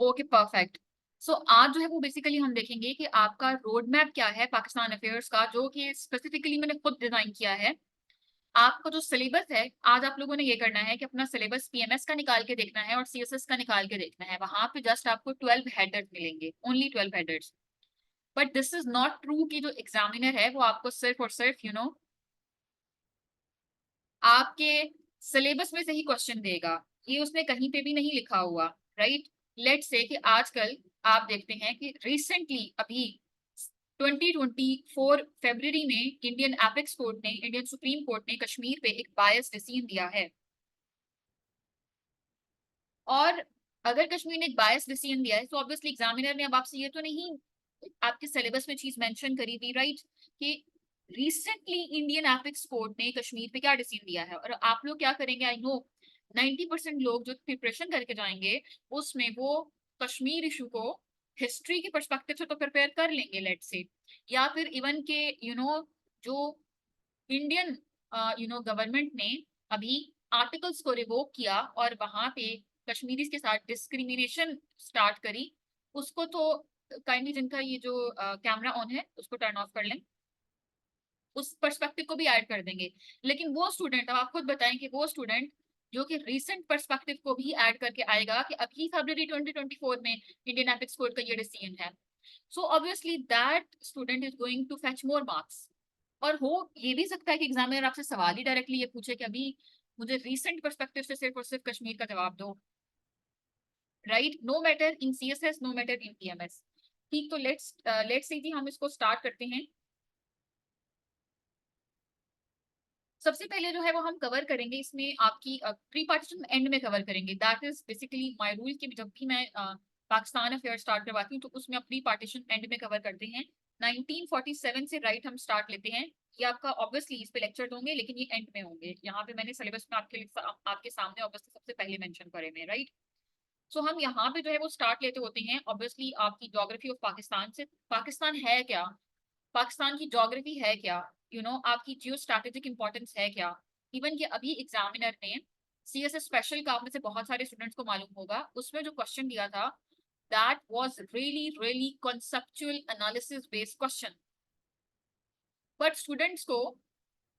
Okay perfect. सो आज जो है वो बेसिकली हम देखेंगे कि आपका रोड मैप क्या है पाकिस्तान अफेयर्स का, जो कि स्पेसिफिकली मैंने खुद डिजाइन किया है। आपका जो सिलेबस है, आज आप लोगों ने ये करना है कि अपना सिलेबस पीएमएस का निकाल के देखना है और सीएसएस का निकाल के देखना है। वहां पे जस्ट आपको 12 हेडर्स मिलेंगे, only 12 headers. But this is not true कि जो एग्जामिनर है वो आपको सिर्फ और सिर्फ आपके सिलेबस में से ही क्वेश्चन देगा। ये उसने कहीं पे भी नहीं लिखा हुआ। राइट। लेट से कि आजकल आप देखते हैं कि रिसेंटली अभी 2024 फरवरी में इंडियन एपेक्स कोर्ट ने, इंडियन सुप्रीम कोर्ट ने कश्मीर पे एक बायस डिसीजन दिया है। और अगर कश्मीर ने एक बायस डिसीजन दिया है तो ऑब्वियसली एग्जामिनर ने अब आपसे ये तो नहीं आपके सिलेबस में चीज मेंशन करी थी, राइट, कि रिसेंटली इंडियन एपिक्स कोर्ट ने कश्मीर पे क्या डिसीजन दिया है। और आप लोग क्या करेंगे, आई नो 90% लोग जो प्रिपरेशन करके जाएंगे उसमें वो कश्मीर इशू को हिस्ट्री के पर्सपेक्टिव से तो प्रिपेयर कर लेंगे, लेट से, या फिर इवन के जो इंडियन गवर्नमेंट ने अभी आर्टिकल्स को रिवोक किया और वहां पे कश्मीरीज के साथ डिस्क्रिमिनेशन स्टार्ट करी, उसको तो काइंडली जिनका ये जो कैमरा ऑन है उसको टर्न ऑफ कर लें, उस पर्सपेक्टिव को भी ऐड कर देंगे। लेकिन वो स्टूडेंट, अब आप खुद बताएं कि वो स्टूडेंट जो कि रीसेंट पर्सपेक्टिव को भी ऐड करके आएगा कि अभी फरवरी 2024 में इंडियन एथिक्स कोड का ये डिसीजन है, so obviously that student is going to fetch more marks. और हो ये भी सकता है कि एग्जामिनर आपसे सवाल ही डायरेक्टली ये पूछे कि अभी मुझे रीसेंट पर्सपेक्टिव से सिर्फ और सिर्फ कश्मीर का जवाब दो। Right, no matter in CSS, no matter in PMS. ठीक, तो लेट्स सी हम इसको स्टार्ट करते हैं। सबसे पहले जो है वो हम कवर करेंगे इसमें आपकी प्री पार्टीशन एंड में कवर करेंगे। That is basically my rule कि जब भी मैं पाकिस्तान अफेयर स्टार्ट करवाती हूँ तो उसमें प्री पार्टीशन एंड में कवर करते हैं। 1947 से राइट हम स्टार्ट लेते हैं। ये आपका ऑब्वियसली इस पे लेक्चर होंगे लेकिन ये एंड में होंगे। यहाँ पे मैंने सिलेबस में आपके सामने ऑब्वियसली सबसे पहले मेंशन करे में, राइट। सो हम यहाँ पे जो है वो स्टार्ट लेते होते हैं ऑब्वियसली आपकी ज्योग्राफी ऑफ पाकिस्तान से। पाकिस्तान है क्या, पाकिस्तान की ज्योग्राफी है क्या, आपकी जियो स्ट्रैटेजिक इंपॉर्टेंस है क्या। इवन कि अभी एग्जामिनर ने सीएसएस स्पेशल का, आप में से बहुत सारे स्टूडेंट्स को मालूम होगा, उसमें जो क्वेश्चन दिया था that was really really conceptual analysis based question. But students को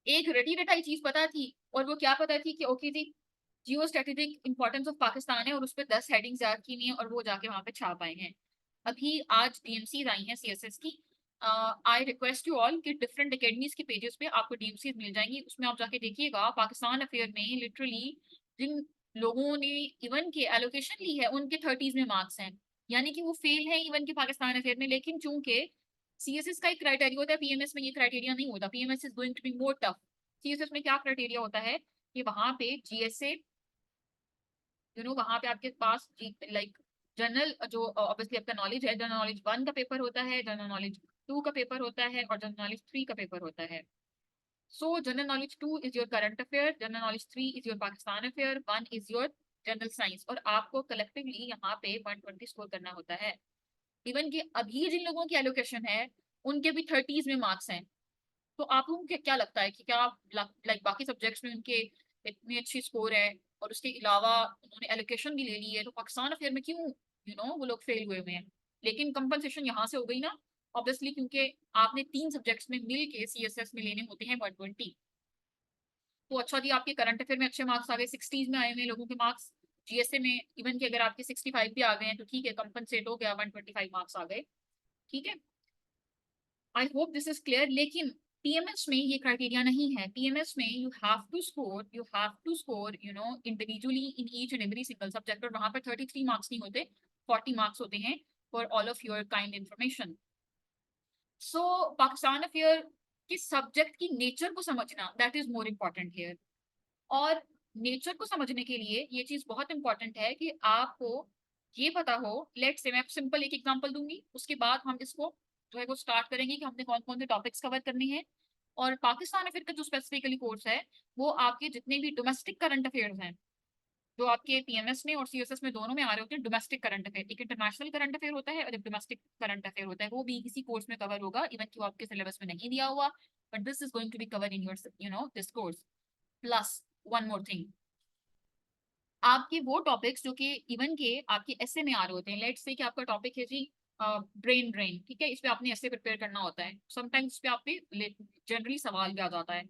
एक रटी रटाई चीज पता थी, और वो क्या पता थी कि ओके जी, geo strategic importance of Pakistan है और उस पर 10 हेडिंग्स याद की हुई हैं और वो जाके वहां पे छाप आए हैं। अभी आज डीएमसी आई हैं सीएसएस की। आई रिक्वेस्ट यू ऑल कि डिफरेंट अकेडमीज के पेजेस पे आपको डीएमसी मिल जाएंगी, उसमें आप जाके देखिएगा पाकिस्तान अफेयर में लिटरली जिन लोगों ने इवन के एलोकेशन ली है उनके 30s में मार्क्स हैं। यानी कि वो फेल है इवन के पाकिस्तान अफेयर में। लेकिन चूंकि सीएसएस का एक क्राइटेरिया होता है, पीएमएस में ये क्राइटेरिया नहीं होता। PMS is going to be more tough. CSS में क्या क्राइटेरिया होता है कि वहां पे जीएसए, वहां पे आपके पास लाइक जनरल जो ऑब्वियसली आपका नॉलेज है, जनरल नॉलेज 1 का पेपर होता है, जनरल नॉलेज 2 का पेपर होता है और जनरल नॉलेज 3 का पेपर होता है। सो general knowledge 2 is your current affair, general knowledge 3 is your Pakistan affair, 1 is your general science. और आपको कलेक्टिवली यहाँ पे 120 स्कोर करना होता है। इवन कि अभी जिन लोगों की एलोकेशन है उनके भी 30s में मार्क्स हैं। तो आप लोगों को क्या लगता है कि क्या लाइक बाकी सब्जेक्ट्स में उनके इतनी अच्छी स्कोर है और उसके अलावा उन्होंने एलोकेशन भी ले ली है, तो पाकिस्तान अफेयर में क्यों वो लोग फेल हुए हुए हैं। लेकिन कंपनसेशन यहाँ से हो गई ना, ऑब्वियसली क्योंकि आपने 3 सब्जेक्ट्स में मिल के सीएसएस में लेने होते हैं 120। तो अच्छा जी, आपके करंट अफेयर में अच्छे मार्क्स आ गए, 60s में आए हुए लोगों के मार्क्स। जीएसए में इवन कि अगर आपके 65 भी आ गए हैं तो ठीक है, कंपनसेट हो गया, 125 मार्क्स आ गए। ठीक है, I hope this is clear. लेकिन पीएमएस में ये क्राइटेरिया नहीं है। पीएमएस में you have to score individually in each and every single subject. और वहां पर 33 मार्क्स नहीं होते, 40 मार्क्स होते हैं for all of your kind information. So Pakistan affair के सब्जेक्ट की नेचर को समझना that is more important here. और नेचर को समझने के लिए ये चीज बहुत इंपॉर्टेंट है कि आपको ये पता हो। लेट से मैं सिंपल एक एग्जांपल दूंगी, उसके बाद हम इसको जो है वो स्टार्ट करेंगे कि हमने कौन कौन से टॉपिक्स कवर करने हैं। और पाकिस्तान अफेयर का जो स्पेसिफिकली कोर्स है वो आपके जितने भी डोमेस्टिक करंट अफेयर्स हैं, जो आपके पीएमएस में और सीएसएस में दोनों में आ रहे होते हैं, डोमेस्टिक करंट अफेयर, एक इंटरनेशनल करंट अफेयर होता है और एक डोमेस्टिक करंट अफेयर होता है, वो भी किसी कोर्स में कवर होगा इवन कि वो आपके सिलेबस में नहीं दिया हुआ। But this is going to be cover in your this course. Plus one more thing, आपके वो टॉपिक्स जो कि इवन के आपके एसे में आ रहे होते हैं, लेट्स से कि आपका टॉपिक है जी ब्रेन ड्रेन, ठीक है, इस पे आपने ऐसे प्रिपेयर करना होता है, समटाइम्स इस पे आप पे जनरली सवाल भी आ जाता है,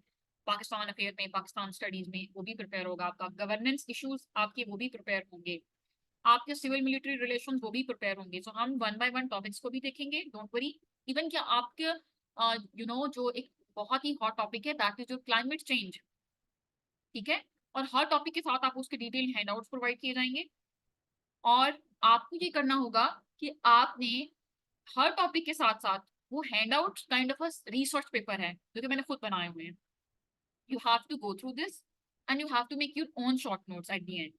पाकिस्तान अफेयर में, पाकिस्तान स्टडीज में वो भी प्रिपेयर होगा आपका, गवर्नेंस इश्यूज आपके वो भी प्रिपेयर होंगे, आपके सिविल मिलिट्री रिलेशन वो भी प्रिपेयर होंगे। सो हम वन बाय वन टॉपिक्स को भी देखेंगे, डोंट वरी। इवन क्या आपके जो एक बहुत ही हॉट टॉपिक है दैट इज जो क्लाइमेट चेंज, ठीक है, और हर टॉपिक के साथ आपको उसके डिटेल हैंडआउट्स प्रोवाइड किए जाएंगे। और आपको ये करना होगा कि आपने हर टॉपिक के साथ साथ वो handout kind of a research paper है जो कि मैंने खुद बनाए हुए हैं, you have to go through this and you have to make your own short notes at the end.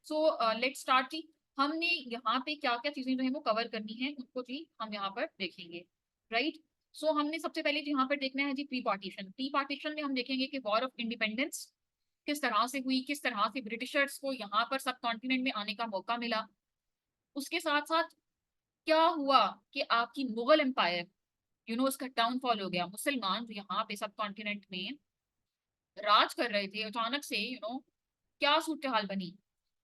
So let's start जी। हमने यहाँ पे क्या क्या चीजें जो है वो कवर करनी है उनको जी हम यहाँ पर देखेंगे, राइट। सो हमने सबसे पहले जी यहाँ पर देखना है जी प्री पार्टीशन। प्री पार्टीशन में हम देखेंगे कि वॉर ऑफ इंडिपेंडेंस किस तरह से हुई, किस तरह से ब्रिटिशर्स को यहाँ पर सब कॉन्टिनेंट में आने का मौका मिला। उसके साथ साथ क्या हुआ कि आपकी मुगल एम्पायर उसका डाउनफॉल हो गया, मुसलमान जो यहाँ पे सब कॉन्टिनेंट में राज कर रहे थे अचानक से क्या सूरत हाल बनी।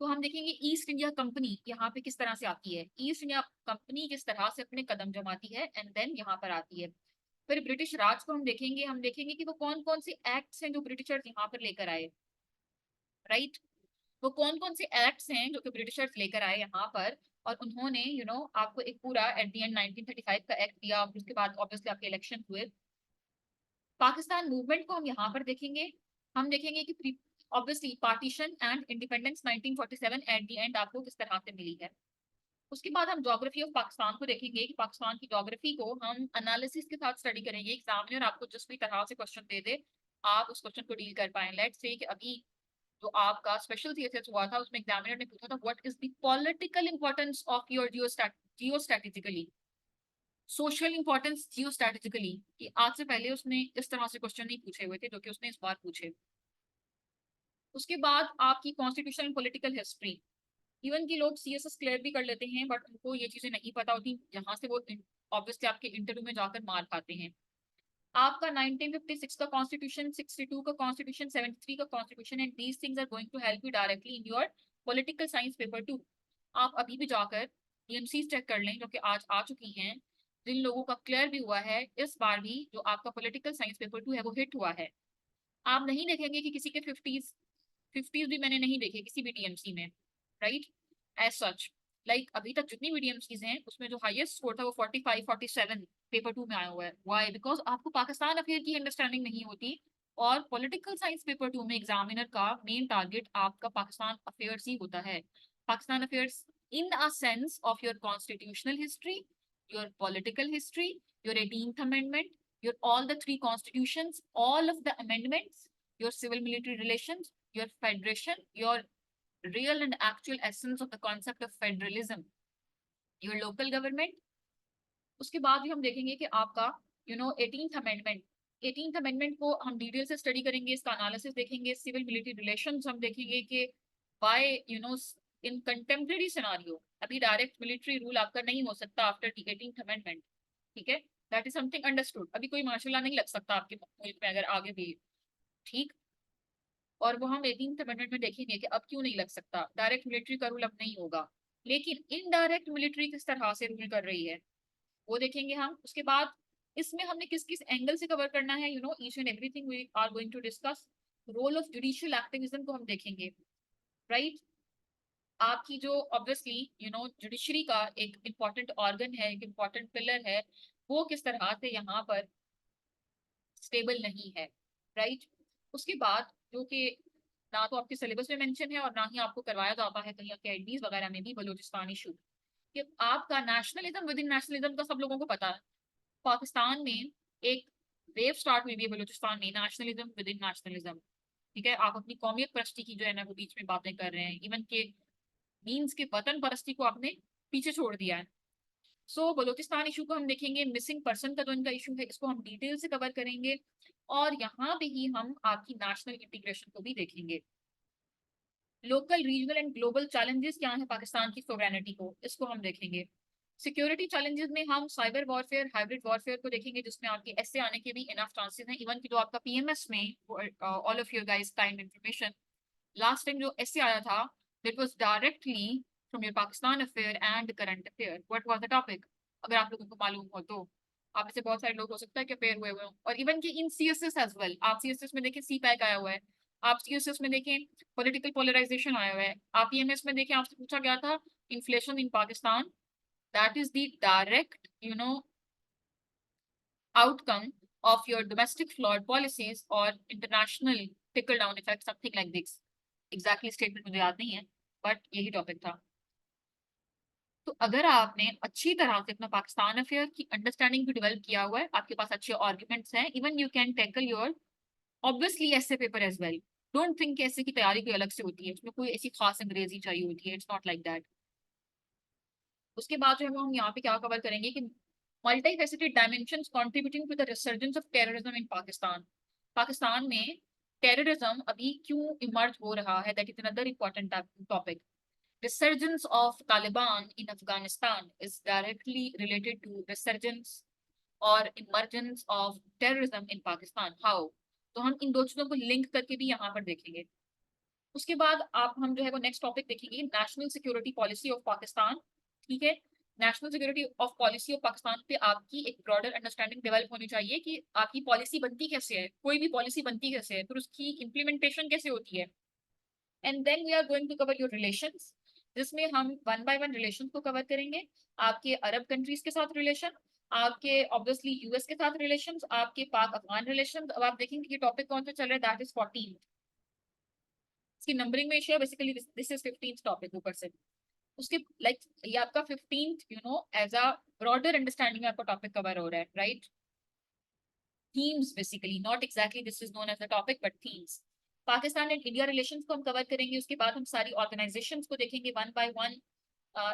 तो हम देखेंगे ईस्ट इंडिया कंपनी यहाँ पे किस तरह से आती है, ईस्ट इंडिया कंपनी किस तरह से अपने कदम जमाती है एंड देन यहाँ पर आती है। फिर ब्रिटिश राज को हम देखेंगे कि वो कौन कौन से एक्ट्स हैं जो ब्रिटिशर्स यहाँ पर लेकर आए, राइट। वो कौन कौन से एक्ट्स हैं जो कि ब्रिटिशर्स लेकर आए यहाँ पर, और उन्होंने आपको एक पूरा एट द एंड 1935 का एक्ट दिया, और उसके बाद ऑब्वियसली आपके इलेक्शन हुए। पाकिस्तान मूवमेंट को हम यहाँ पर देखेंगे। हम देखेंगे कि obviously partition and independence 1947 eight the and आपको किस तरह से मिली है। उसके बाद हम ज्योग्राफी ऑफ पाकिस्तान को देखेंगे कि पाकिस्तान की ज्योग्राफी को हम एनालिसिस के साथ स्टडी करेंगे, एग्जामिनर आपको जिस भी तरह से क्वेश्चन दे दे आप उस क्वेश्चन को डील कर पाए। लेट्स से कि अभी जो आपका स्पेशल सीएसएस हुआ था उसमें एग्जामिनर ने पूछा था what is the political importance of your Jio strategically, social importance Jio strategically, कि आज से पहले उसने इस तरह से क्वेश्चन नहीं पूछे हुए थे जो कि उसने इस बार पूछे। उसके बाद आपकी constitution and political history, even की लोग सीएसएस क्लियर भी कर लेते हैं बट उनको ये चीजें नहीं पता होती, जहां से वो ऑब्वियसली आपके इंटरव्यू में जाकर मार खाते हैं। आपका 1956 का कॉन्स्टिट्यूशन, 62 का कॉन्स्टिट्यूशन, 73 का constitution and these things are going to help you directly in your political science paper 2। आप अभी भी जाकर डीएमसी चेक कर लें जो कि आज आ चुकी हैं, जिन लोगों का क्लियर भी हुआ है इस बार भी जो आपका पॉलिटिकल साइंस पेपर 2 है वो हिट हुआ है। आप नहीं देखेंगे कि किसी के फिफ्टीज भी मैंने नहीं देखे किसी भी डीएमसी में, राइट, एज सच। लाइक अभी तक जितनी भी डीएमसीज हैं उसमें जो हाईएस्ट स्कोर था वो 45 47 पेपर 2 में आया हुआ है। व्हाई? बिकॉज आपको पाकिस्तान अफेयर की अंडरस्टैंडिंग नहीं होती, और पॉलिटिकल साइंस पेपर 2 में एग्जामिनर का मेन टारगेट आपका पाकिस्तान अफेयर्स ही होता है। Pakistan affairs in a sense of your constitutional history, your political history, your 18th amendment, your all the three constitutions, all of the amendments, your civil military relations, your federation, your real and actual essence of the concept of federalism, your local government। उसके बाद भी हम देखेंगे कि आपका 18th amendment, 18th amendment को हम detail से स्टडी करेंगे, इसका एनालिसिस देखेंगे। सिविल मिलिट्री रिलेशंस हम देखेंगे कि बाय इन कंटेम्प्रेरी सिनारियो अभी डायरेक्ट मिलिट्री रूल आपका नहीं हो सकता आफ्टर द 18th अमेंडमेंट, ठीक है, दैट इज समथिंग अंडरस्टूड। अभी कोई मार्शल लॉ नहीं लग सकता आपके मुल्क में अगर आगे भी, ठीक। और वो हम 18th अमेंडमेंट में देखेंगे कि अब क्यों नहीं लग सकता, डायरेक्ट मिलिट्री का रूल अब नहीं होगा, लेकिन इनडायरेक्ट मिलिट्री किस तरह से रूल कर रही है वो देखेंगे हम। उसके बाद इसमें हमने किस किस एंगल से कवर करना है, each and everything we are going to discuss. Role of judicial activism को हम देखेंगे, राइट। आपकी जो ऑब्वियसली जुडिशरी का एक इम्पॉर्टेंट ऑर्गन है, एक इम्पॉर्टेंट पिलर है, वो किस तरह से यहाँ पर स्टेबल नहीं है, राइट। उसके बाद जो कि ना तो आपके सिलेबस में मेंशन है और ना ही आपको करवाया जाता है कहीं अकेडमीज वगैरह में भी, बलूचिस्तान इशू, कि आपका नेशनलिज्म विद इन नेशनलिज्म का सब लोगों को पता है। पाकिस्तान में एक वेव स्टार्ट हुई भी है बलूचिस्तान में, नेशनलिज्म विद इन नेशनलिज्म, ठीक है। आप अपनी कौमियत परस्ती की जो है ना वो बीच में बातें कर रहे हैं, इवन के मीन्स के वतन परस्ती को आपने पीछे छोड़ दिया है। सो बलूचिस्तान इशू को हम देखेंगे, मिसिंग पर्सन का जो इनका इशू है इसको हम डिटेल से कवर करेंगे, और यहाँ पे ही हम आपकी नेशनल इंटीग्रेशन को भी देखेंगे। Local regional and global challenges क्या है पाकिस्तान की सोवरेनिटी को, इसको हम देखेंगे। सिक्योरिटी चैलेंजेस में हम साइबर वॉरफेयर, हाइब्रिड वॉरफेयर को देखेंगे, जिसमें आपके ऐसे आने के भी इनफ चांसेस हैं। इवन की जो आपका पीएमएस में all of your guys time information last time जो ऐसे आया था that was directly from your Pakistan affair and current affair. What was the topic? अगर आप लोगों को मालूम हो तो। आप में से बहुत सारे लोग हो सकता है कि अफेयर हुए हुए हों, और इवन कि इन सीएसएस एज वेल। आप सीएसएस में देखें सीपैक आया हुआ है, आप सीएसएस में देखें पॉलिटिकल पोलराइजेशन आया हुआ है, आप ईएमएस में देखें आपसे पूछा गया था inflation in Pakistan, that is the direct outcome of your domestic flawed policies or international trickle down effect, something like this. Exactly statement मुझे याद नहीं है, बट यही टॉपिक था। तो अगर आपने अच्छी तरह से अपना पाकिस्तान अफेयर की अंडरस्टैंडिंग भी डेवलप किया हुआ है, आपके पास अच्छे आर्ग्यूमेंट्स हैं, even you can tackle your obviously ऐसे paper as well. Don't think ऐसे की तैयारी कोई अलग से होती है, उसमें कोई ऐसी खास अंग्रेजी चाहिए होती है, इट्स नॉट लाइक दैट। उसके बाद जो है वो हम यहाँ पे क्या कवर करेंगे कि multifaceted dimensions contributing to the resurgence of terrorism in Pakistan. Pakistan में टेररिज्म अभी क्यों इमर्ज हो रहा है, that is another important topic. Resurgence of Taliban in Afghanistan is directly related to resurgence or emergence of terrorism in Pakistan. How? तो हम इन दो चीजों को लिंक करके भी यहाँ पर देखेंगे। उसके बाद आप हम जो है वो नेक्स्ट टॉपिक देखेंगे national security policy of Pakistan. ठीक है, national security of policy of Pakistan पे आपकी एक ब्रॉडर अंडरस्टैंडिंग डेवलप होनी चाहिए कि आपकी पॉलिसी बनती कैसे है, कोई भी पॉलिसी बनती कैसे है, फिर उसकी इम्प्लीमेंटेशन कैसे होती है। And then we are going to cover your relations, जिसमें हम वन बाय वन रिलेशन को कवर करेंगे। आपके अरब कंट्रीज के साथ रिलेशन, आपके ऑब्वियसली यूएस के साथ रिलेशन, आपके पाक अफगान रिलेशन। अब आप देखेंगे कि टॉपिक कौन सा चल रहा है, दैट इज 14। इसकी नंबरिंग में इशू है, basically this is 15th topic ऊपर से। उसके लाइक ये आपका 15th as a broader understanding में आपका टॉपिक कवर हो रहा है, right. Themes basically, not exactly this is known as the topic but themes. Pakistan and India relations को हम कवर करेंगे, उसके बाद हम सारी ऑर्गेनाइजेशंस को देखेंगे one by one,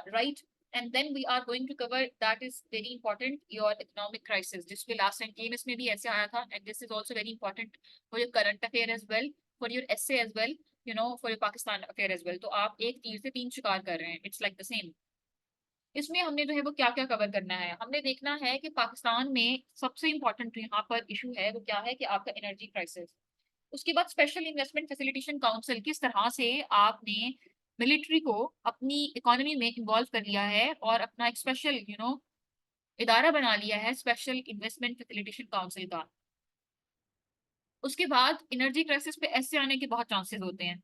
right. And then we are going to cover that is very important your economic crisis, जिसके लास्ट टाइम केएमएस में भी ऐसे आया था, and this is also very important for your current affair as well, for your essay as well, for your Pakistan affair as well. तो आप एक तीर से तीन शिकार कर रहे हैं, इट्स लाइक द सेम। इसमें हमने जो है वो क्या क्या कवर करना है, हमने देखना है कि पाकिस्तान में सबसे इंपॉर्टेंट यहाँ पर इशू है वो क्या है कि आपका एनर्जी क्राइसिस। उसके बाद स्पेशल इन्वेस्टमेंट फैसिलिटेशन काउंसिल, किस तरह से आपने मिलिट्री को अपनी इकोनॉमी में इन्वॉल्व कर लिया है और अपना एक स्पेशल इदारा बना लिया है स्पेशल इन्वेस्टमेंट फैसिलिटेशन काउंसिल का। उसके बाद एनर्जी क्राइसिस पे ऐसे आने के बहुत चांसेस होते हैं।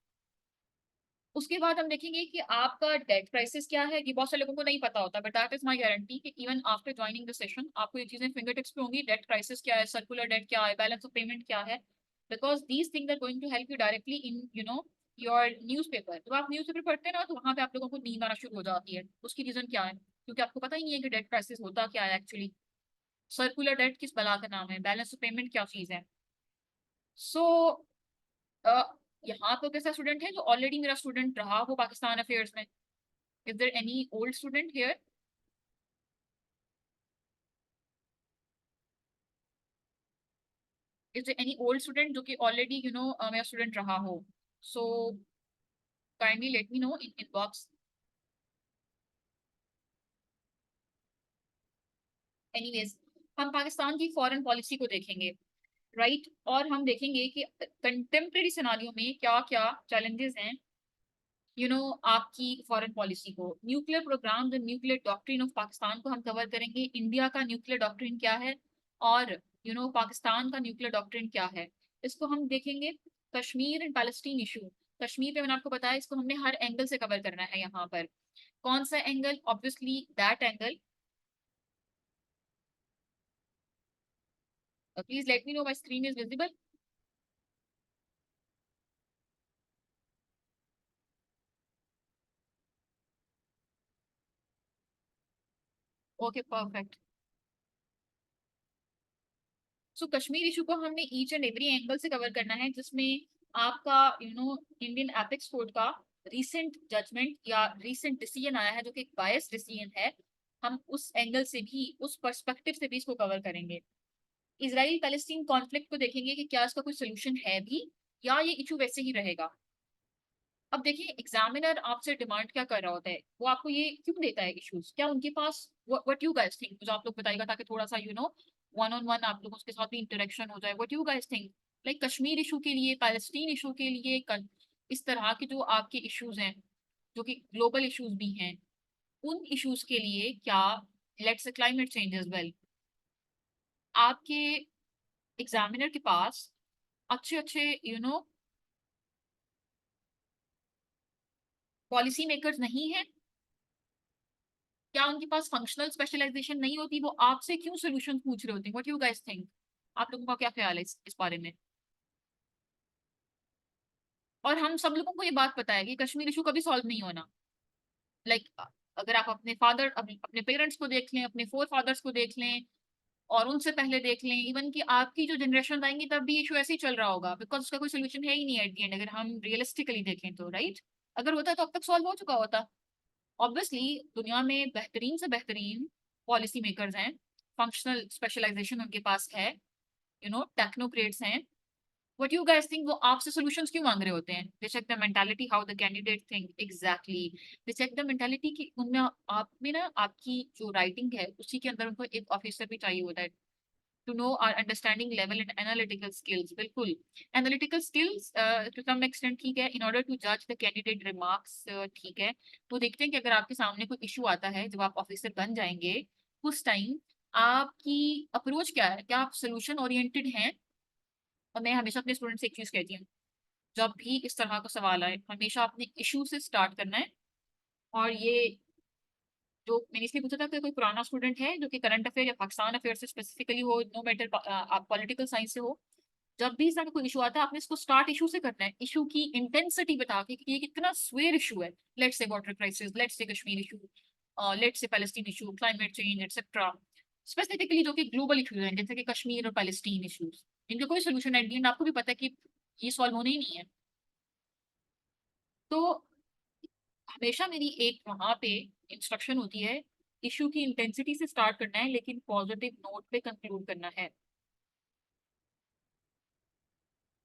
उसके बाद हम देखेंगे कि आपका डेट क्राइसिस क्या है, ये बहुत सारे लोगों को नहीं पता होता, but that is my guarantee कि even after joining the session आपको ये चीजें फिंगर टिप्स पे होंगी। डेट क्राइसिस क्या है, सर्कुलर डेट क्या है, बैलेंस ऑफ पेमेंट क्या है, because these things are going to help you directly in your newspaper. जब आप न्यूज़पेपर पढ़ते हैं ना तो वहां पे आप लोगों को नींद आना शुरू हो जाती है। उसकी रीजन क्या है, क्योंकि आपको पता ही नहीं है कि डेट क्राइसिस होता क्या है एक्चुअली। सर्कुलर डेट किस बला का नाम है, बैलेंस ऑफ पेमेंट क्या चीज है। सो यहाँ तो कैसा स्टूडेंट है जो ऑलरेडी मेरा स्टूडेंट रहा हो पाकिस्तान अफेयर्स में? Is there any old student here? Is there any old student जो कि already मेरा student रहा हो? So kindly let me know in inbox. Anyways, हम पाकिस्तान की फॉरेन पॉलिसी को देखेंगे, राइट और हम देखेंगे कि कंटेम्प्रेरी सिनारियो में क्या क्या चैलेंजेस हैं आपकी फॉरेन पॉलिसी को। Nuclear programme the nuclear doctrine of Pakistan को हम कवर करेंगे, इंडिया का न्यूक्लियर डॉक्ट्रिन क्या है और पाकिस्तान का न्यूक्लियर डॉक्ट्रिन क्या है, इसको हम देखेंगे। Kashmir and Palestine issue, Kashmir पे मैंने आपको बताया इसको हमने हर एंगल से कवर करना है। यहाँ पर कौन सा angle, obviously that angle. Please let me no my screen is visible. Okay perfect. So Kashmir issue को हमने ईच एंड एवरी एंगल से कवर करना है, जिसमें आपका इंडियन एपेक्स कोर्ट का रीसेंट जजमेंट या रीसेंट डिसीजन आया है जो कि एक बायस डिसीजन है। हम उस एंगल से भी, उस पर्सपेक्टिव से भी इसको कवर करेंगे। इजराइल पैलेस्टीन कॉन्फ्लिक्ट को देखेंगे कि क्या इसका कोई सोल्यूशन है भी या ये इशू वैसे ही रहेगा। अब देखिए एग्जामिनर आपसे डिमांड क्या कर रहा होता है, वो आपको ये क्यों देता है इश्यूज, क्या उनके पास व्हाट यू गाइस थिंक, मुझे आप लोग बताइएगा ताकि थोड़ा सा वन ऑन वन आप लोगों के साथ भी इंटरेक्शन हो जाए। What you guys think, like Kashmir issue के लिए, पैलेस्टीन इशू के लिए, इस तरह के जो आपके इश्यूज हैं, जो कि ग्लोबल इश्यूज भी हैं, उन इश्यूज के लिए क्या, let's say climate change as well, आपके एग्जामिनर के पास अच्छे अच्छे पॉलिसी मेकर्स नहीं है? क्या उनके पास फंक्शनल स्पेशलाइजेशन नहीं होती? वो आपसे क्यों सोल्यूशन पूछ रहे होते हैं? What you guys think? आप लोगों का क्या ख्याल है इस बारे में? और हम सब लोगों को ये बात पता है कि कश्मीर इशू कभी सॉल्व नहीं होना। लाइक अगर आप अपने अपने पेरेंट्स को देख लें, अपने फोर फादर्स को देख लें, और उनसे पहले देख लें, इवन कि आपकी जो जनरेशन आएंगी तब भी इशू ऐसे ही चल रहा होगा, बिकॉज उसका कोई सोल्यूशन है ही नहीं एट द एंड, अगर हम रियलिस्टिकली देखें तो, राइट? अगर होता तो अब तक सॉल्व हो चुका होता। ऑब्वियसली दुनिया में बेहतरीन से बेहतरीन पॉलिसी मेकर्स हैं, फंक्शनल स्पेशलाइजेशन उनके पास है, टेक्नोक्रेट्स हैं। What you guys think? वो आपसे सॉल्यूशंस क्यों मांग रहे होते हैं? They check the mentality how the candidate think, exactly. They check the mentality कि उनमें आप में ना आपकी जो राइटिंग है उसी के अंदर उनको एक ऑफिसर भी चाहिए होता है, to know our understanding level and analytical skills। बिल्कुल analytical skills to some extent ठीक है, in order to judge the candidate remarks ठीक है। तो देखते हैं कि अगर आपके सामने कोई इशू आता है जब आप ऑफिसर बन जाएंगे, उस टाइम आपकी अप्रोच क्या है, क्या आप सोल्यूशन ओरिएंटेड हैं? और मैं हमेशा अपने स्टूडेंट से एक चीज कहती हूँ, जब भी इस तरह का सवाल आए हमेशा अपने इशू से स्टार्ट करना है। और ये जो मैंने इसलिए पूछा था कि कोई पुराना स्टूडेंट है जो कि करंट अफेयर या पाकिस्तान अफेयर से स्पेसिफिकली हो, नो मैटर आप पॉलिटिकल साइंस से हो, जब भी इस तरह का कोई इशू आता है आपने इसको स्टार्ट इशू से करना है, इशू की इंटेंसिटी बता के कि ये कितना स्वेयर इशू है। Let's say water crisis, let's say Kashmir issue, let's say Palestine issue, climate change etcetera, specifically जो कि ग्लोबल इशूज हैं जैसे कि कश्मीर और पैलेस्टीन इशूज, इनका कोई सोल्यूशन एट द एंड आपको भी पता है कि ये सॉल्व होने ही नहीं है। तो हमेशा मेरी एक वहां पे इंस्ट्रक्शन होती है, इशू की इंटेंसिटी से स्टार्ट करना है लेकिन पॉजिटिव नोट पे कंक्लूड करना है।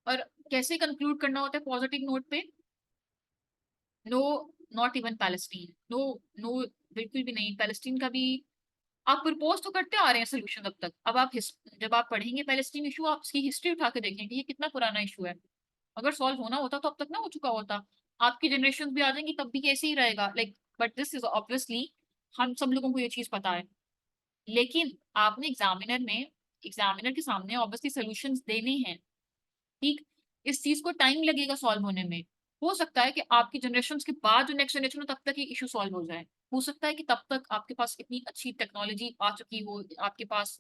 और कैसे कंक्लूड करना होता है पॉजिटिव नोट पे? No, not even Palestine, no, no, बिल्कुल भी नहीं पैलेस्टीन का भी। आप प्रपोज तो करते आ रहे हैं सोल्यूशन अब तक, अब आप जब आप पढ़ेंगे पैलेस्टीन इशू, आप उसकी हिस्ट्री उठा के देखेंगे ये कितना पुराना इशू है। अगर सॉल्व होना होता तो अब तक ना हो चुका होता। आपकी जनरेशन भी आ जाएंगी तब भी कैसे ही रहेगा, like but this is obviously, हम सब लोगों को ये चीज पता है। लेकिन आपने एग्जामिनर के सामने ऑब्वियसली सॉल्यूशंस देने हैं, ठीक? इस चीज को टाइम लगेगा सॉल्व होने में। हो सकता है कि आपकी जनरेशन के बाद जो नेक्स्ट जनरेशन हो तब तक ये इशू सॉल्व हो जाए। हो सकता है कि तब तक आपके पास इतनी अच्छी टेक्नोलॉजी आ चुकी हो, आपके पास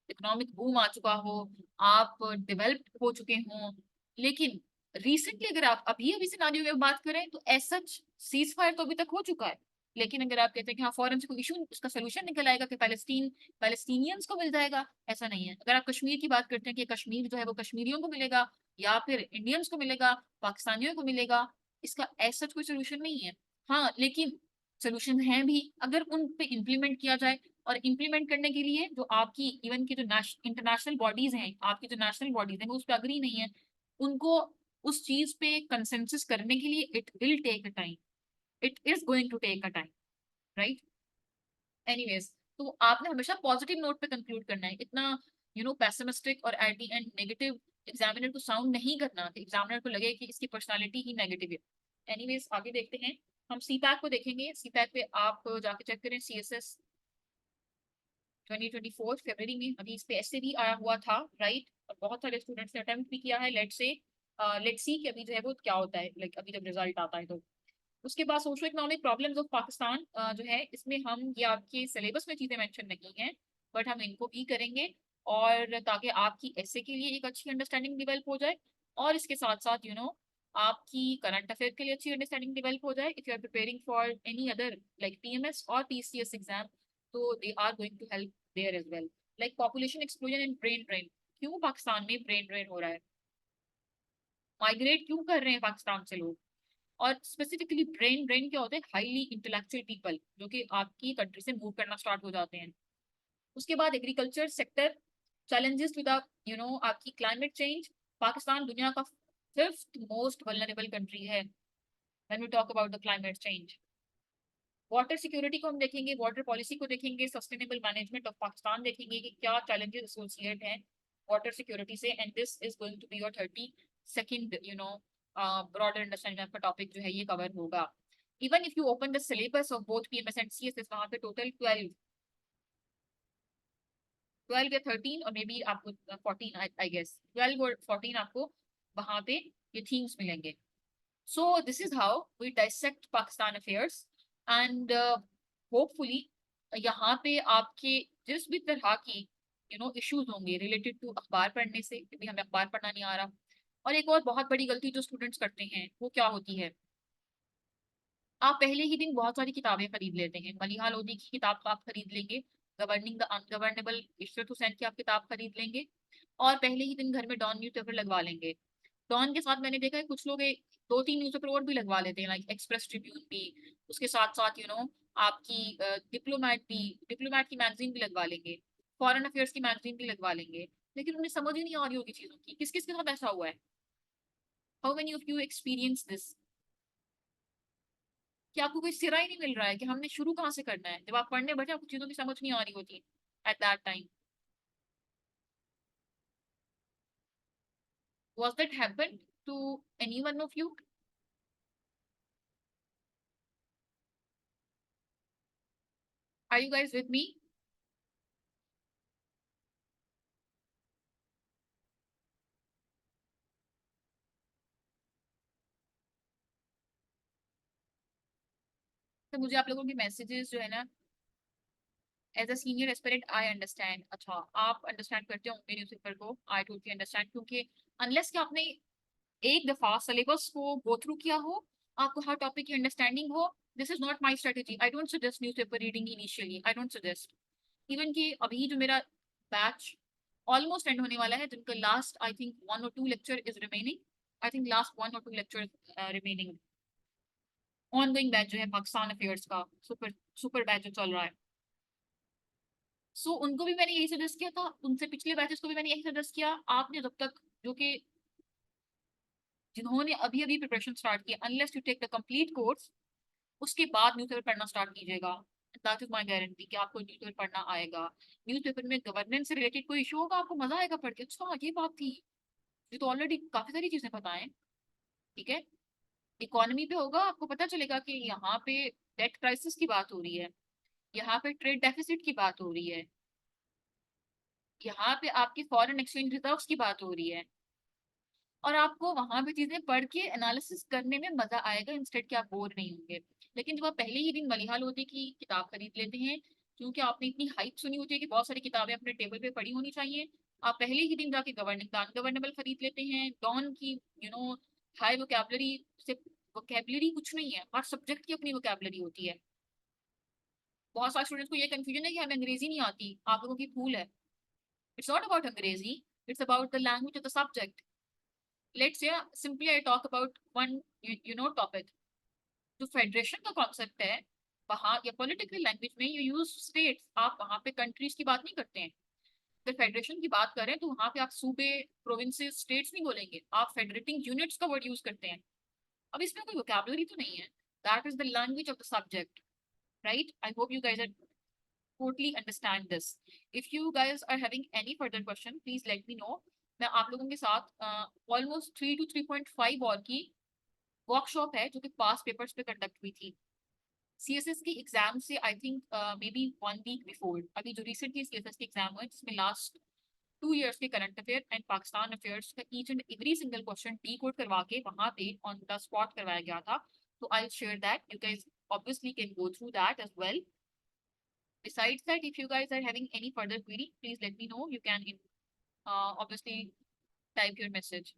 इकोनॉमिक बूम आ चुका हो, आप डेवलप हो चुके हों। लेकिन रिसेंटली अगर आप अभी अभी सिनारियो में बात करें तो ऐसा सीज फायर तो अभी तक हो चुका है। लेकिन अगर आप कहते हैं कि हाँ फौरन से कोई इशू उसका सोल्यूशन निकल आएगा कि पैलेस्टीनियंस को मिल जाएगा, ऐसा नहीं है। अगर आप कश्मीर की बात करते हैं कि कश्मीर जो है वो कश्मीरियों को मिलेगा या फिर इंडियंस को मिलेगा, पाकिस्तानियों को मिलेगा, इसका ऐसा कोई सोल्यूशन नहीं है। हाँ लेकिन सोल्यूशन है भी अगर उन पे इम्प्लीमेंट किया जाए। और इम्प्लीमेंट करने के लिए जो आपकी इवन की जो इंटरनेशनल बॉडीज हैं, आपकी जो नेशनल बॉडीज हैं वो उस पर अग्री नहीं है, उनको उस चीज पे कंसेंसस करने के लिए it will take a time, it is going to take a time, right? Anyways, तो आपने हमेशा पॉजिटिव नोट पे कंक्लूड करना है, इतना पैसिमिस्टिक और eight the and negative examiner को साउंड नहीं करना कि एग्जामिनर को लगे कि इसकी पर्सनालिटी ही नेगेटिव है। एनीवेज आगे देखते हैं, हम सीपैक को देखेंगे। सीपैक पे आप जाके चेक करें, सीएसएस 2024 फरवरी में अभी इस पे ऐसे भी आया हुआ था, राइट? और बहुत सारे स्टूडेंट्स ने अटेम्प्ट भी किया है। लेट्स सी कि अभी जो है वो क्या होता है, लाइक अभी जब रिजल्ट आता है तो। उसके बाद socio economic problems of Pakistan जो है, इसमें हम ये आपके सिलेबस में चीजें मेंशन नहीं है, बट हम इनको भी करेंगे, और ताकि आपकी ऐसे के लिए एक अच्छी अंडरस्टैंडिंग डेवलप हो जाए, और इसके साथ साथ आपकी करंट अफेयर के लिए अच्छी अंडरस्टैंडिंग डेवलप हो जाए। If you are preparing for any other like PMS और पीसीएस एग्जाम, तो they are going to help there as well. Like population explosion and brain drain, क्यों पाकिस्तान में ब्रेन ड्रेन हो रहा है, माइग्रेट क्यों कर रहे हैं पाकिस्तान से लोग? और स्पेसिफिकली ब्रेन ड्रेन क्या होता है? हाईली इंटेलेक्चुअल पीपल जो कि आपकी कंट्री से मूव करना स्टार्ट हो जाते हैं। उसके बाद एग्रीकल्चर सेक्टर चैलेंजेस विद आपकी क्लाइमेट चेंज। पाकिस्तान दुनिया का फिफ्थ मोस्ट वल्नरेबल कंट्री है when we talk about the climate change. Water security को हम देखेंगे, वाटर पॉलिसी को देखेंगे, सस्टेनेबल मैनेजमेंट ऑफ पाकिस्तान देखेंगे कि क्या चैलेंजेस एसोसिएट हैं वाटर सिक्योरिटी से, and this is going to be your 32nd broader understanding आपका टॉपिक जो है ये कवर होगा. Even if you open the syllabus of both PMS and CSS, वहां पे टोटल 12 या 13 और मे बी आपको 14, आई गेस 12 और 14 आपको वहां पे ये थीम्स मिलेंगे. So this is how we dissect Pakistan affairs and hopefully यहाँ पे आपके जिस भी तरह की इश्यूज होंगे रिलेटेड टू अखबार पढ़ने से, क्योंकि हमें अखबार पढ़ना नहीं आ रहा. और एक और बहुत बड़ी गलती जो स्टूडेंट्स करते हैं वो क्या होती है, आप पहले ही दिन बहुत सारी किताबें खरीद लेते हैं. मलिहा लोधी की किताब आप खरीद लेंगे, governing the ungovernable Ishrat Hussain की आप किताब खरीद लेंगे, और पहले ही दिन घर में डॉन न्यूज़पेपर लगवा लेंगे. डॉन के साथ मैंने देखा है कुछ लोग 2-3 न्यूज़पेपर और भी लगवा लेते हैं, लाइक एक्सप्रेस ट्रिब्यून भी, उसके साथ साथ आपकी डिप्लोमैट की मैगजीन भी लगवा लेंगे, फॉरेन अफेयर्स की मैगजीन भी लगवा लेंगे. लेकिन उन्हें समझ ही नहीं आ रही होगी चीजों की. किस किस के साथ ऐसा हुआ है? How many of you experience this, कि आपको कोई सिरा ही नहीं मिल रहा है कि हमने शुरू कहाँ से करना है. जब आप पढ़ने बैठे आपको चीजों की समझ नहीं आ रही होती at that time. Was that happen to any one of you? Are you guys with me? तो मुझे आप लोगों के मैसेजेस जो है ना, as a senior aspirant I understand. अच्छा, आप अंडरस्टैंड करते होंगे न्यूज़पेपर को, आई टोटली अंडरस्टैंड. क्योंकि अनलेस कि आपने एक दफा सिलेबस को गो थ्रू किया हो, आपको हर टॉपिक की अंडरस्टैंडिंग हो, this is not my strategy. I don't suggest newspaper reading initially, I don't suggest. Even कि अभी जो मेरा बैच ऑलमोस्ट एंड होने वाला है, जिनका last I think 1 or 2 lecture is remaining, I think last 1 or 2 lecture remaining. Ongoing batch जो है पाकिस्तान अफेयर्स का सुपर सुपर बैच जो चल रहा है, सो उनको भी मैंने यही सजेस्ट किया था, उनसे पिछले बैचेस को भी मैंने यही सजेस्ट किया. आपने जब तक जो कि जिन्होंने अभी अभी प्रिपरेशन स्टार्ट किया, unless you take the complete course, उसके बाद न्यूज़पेपर पढ़ना स्टार्ट कीजिएगा. दैट इज माय गारंटी कि आपको न्यूज़पेपर पढ़ना आएगा. न्यूज़पेपर में गवर्नेंस से रिलेटेड कोई इशू होगा, आपको मजा आएगा पढ़ के. अच्छा ये बात थी, ये तो ऑलरेडी काफी सारी चीजें पता है. ठीक है. इकोनॉमी पे होगा, आपको पता चलेगा कि यहाँ पे डेट क्राइसिस की बात हो रही है, यहाँ पे ट्रेड डेफिसिट की बात हो रही है, यहाँ पे आपकी फॉरेन एक्सचेंज रिजर्व्स की बात हो रही है. और आपको वहां पे चीजें पढ़ के एनालिसिस करने में मजा आएगा, इंस्टेड कि आप बोर नहीं होंगे. लेकिन जब आप पहले ही दिन मलिहा लोधी की किताब खरीद लेते हैं, क्योंकि आपने इतनी हाइप सुनी होती है कि बहुत सारी किताबें अपने टेबल पे पड़ी होनी चाहिए, आप पहले ही दिन जाके गवर्निंग अनगवर्नेबल खरीद लेते हैं. डॉन की हाई वोकेबलरी से, वोकेबलरी कुछ नहीं है, हर सब्जेक्ट की अपनी वोकेबलरी होती है. बहुत सारे स्टूडेंट्स को ये कंफ्यूजन है कि हमें अंग्रेजी नहीं आती, आप लोगों की भूल है. इट्स नॉट अबाउट अंग्रेजी, it's about the language of the subject. Let's say simply I talk about one topic. जो फेडरेशन का कॉन्सेप्ट है, वहां या पॉलिटिकल लैंग्वेज में यू यूज स्टेट्स, आप वहां पे कंट्रीज की बात नहीं करते हैं. अगर फेडरेशन की बात करें तो वहां पे आप सूबे, प्रोविंसेस, स्टेट्स नहीं बोलेंगे, आप फेडरेटिंग यूनिट्स का वर्ड यूज करते हैं. अब इसमें कोई वोकैबुलरी तो नहीं है. That is the language of the subject, right? I hope you guys are totally understand this. If you guys are having any further question, please let me know. मैं आप लोगों के साथ ऑलमोस्ट 3 to 3.5 और की वर्कशॉप है जो कि पास पेपर्स पे कंडक्ट हुई थी. सीएसएस की एग्जाम से I think maybe 1 week before, अभी जो रिसेंटली सीएसएस के एग्जाम हुए जिसमें लास्ट 2 years के current affair and Pakistan affairs का each and every single question decode करवा के वहां पे ऑन द स्पॉट करवाया गया था. तो I share that, you guys obviously can go through that as well. Besides that, if you guys are having any further query, please let me know. You can obviously type your message.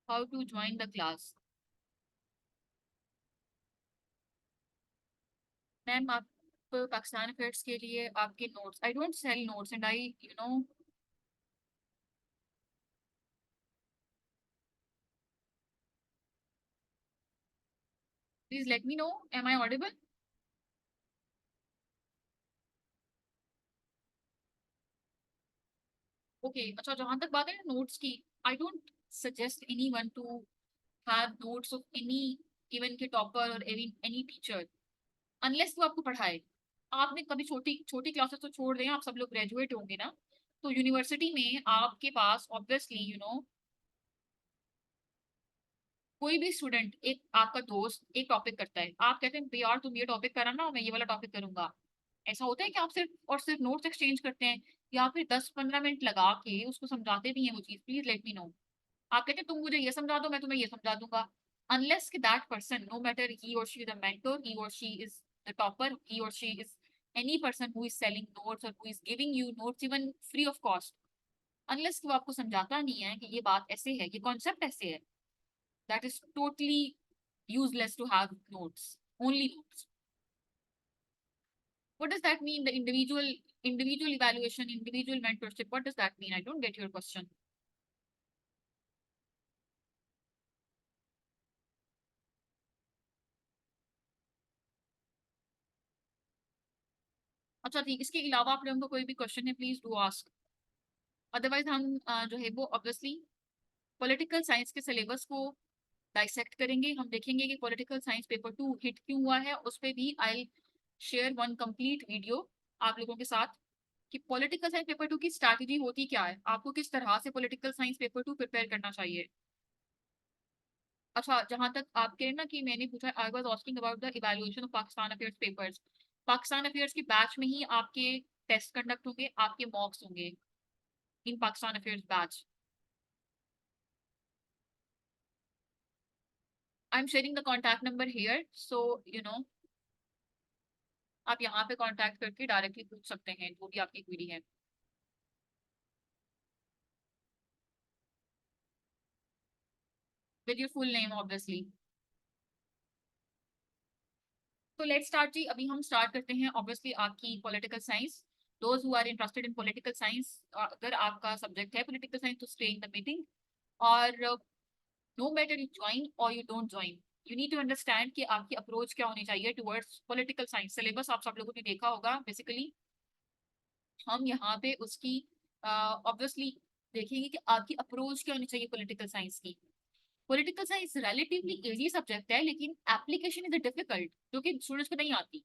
How to join the class? Ma'am आप Pakistan affairs के लिए आपके notes, I don't sell notes and I please let me know, am I audible? Okay. अच्छा, जहां तक बात है notes की, I don't suggest any one to have notes of any even के टॉपर और एनी टीचर, अनलेस वो आपको पढ़ाए। आपने कभी छोटी छोटी क्लासेस तो छोड़ दें, आप सब लोग ग्रेजुएट होंगे ना, तो यूनिवर्सिटी में आपके पास ऑब्वियसली कोई भी स्टूडेंट, एक आपका दोस्त एक टॉपिक करता है, आप कहते हैं यार तुम ये टॉपिक करा ना, मैं ये वाला टॉपिक करूंगा। ऐसा होता है कि आप सिर्फ और सिर्फ नोट्स एक्सचेंज करते हैं, या फिर 10-15 मिनट लगा के उसको समझाते भी हैं वो चीज, प्लीज लेट मी नो। आप कहते हैं तुम मुझे ये समझा दो, मैं तुम्हें ये समझा दूंगा। अनलेस कि that person, no matter he or she is a mentor, he or she is the topper, he or she is any person who is selling notes or who is giving you notes even free of cost, unless कि वो आपको समझाता नहीं है कि ये बात ऐसे है, ये कॉन्सेप्ट ऐसे है, that is totally useless to have notes, only notes. What does that mean? The individual evaluation, individual mentorship, what does that mean? I don't get your question. अच्छा ठीक, इसके अलावा आप लोगों को कोई भी क्वेश्चन है, प्लीज डू आस्क। अदरवाइज हम जो है वो ऑब्वियसली पॉलिटिकल साइंस के सिलेबस को डाइसेक्ट करेंगे। हम देखेंगे कि पॉलिटिकल साइंस पेपर 2 हिट क्यों हुआ है, उस पर भी I share one complete video आप लोगों के साथ, कि पॉलिटिकल साइंस पेपर 2 की स्ट्रैटेजी होती क्या है, आपको किस तरह से पॉलिटिकल साइंस पेपर 2 प्रिपेयर करना चाहिए। अच्छा, जहां तक आपके ना कि मैंने पूछा, I was asking about the evaluation of Pakistan affairs papers. Pakistan affairs की बैच में ही आपके टेस्ट कंडक्ट होंगे, आपके मॉक्स होंगे in Pakistan affairs batch. I am sharing the contact number here, so आप यहाँ पे कॉन्टैक्ट करके डायरेक्टली पूछ सकते हैं जो भी आपकी क्वेरी है। With your full name obviously. तो लेट्स स्टार्ट जी, अभी हम स्टार्ट करते हैं ऑब्वियसली आपकी political science. Those who are interested in political science, अगर आपका सब्जेक्ट है पॉलिटिकल साइंस, तो स्टे इन द मीटिंग। और नो मैटर यू ज्वाइन और you don't join, you need to understand कि आपकी अप्रोच क्या होनी चाहिए टुवर्ड्स पॉलिटिकल साइंस। सिलेबस आप सब लोगों ने देखा होगा, बेसिकली हम यहाँ पे उसकी ऑब्वियसली देखेंगे कि आपकी अप्रोच क्या होनी चाहिए पॉलिटिकल साइंस की। Political science relatively easy subject है, लेकिन एप्लीकेशन इज डिफिकल्ट, जो कि स्टूडेंट्स को नहीं आती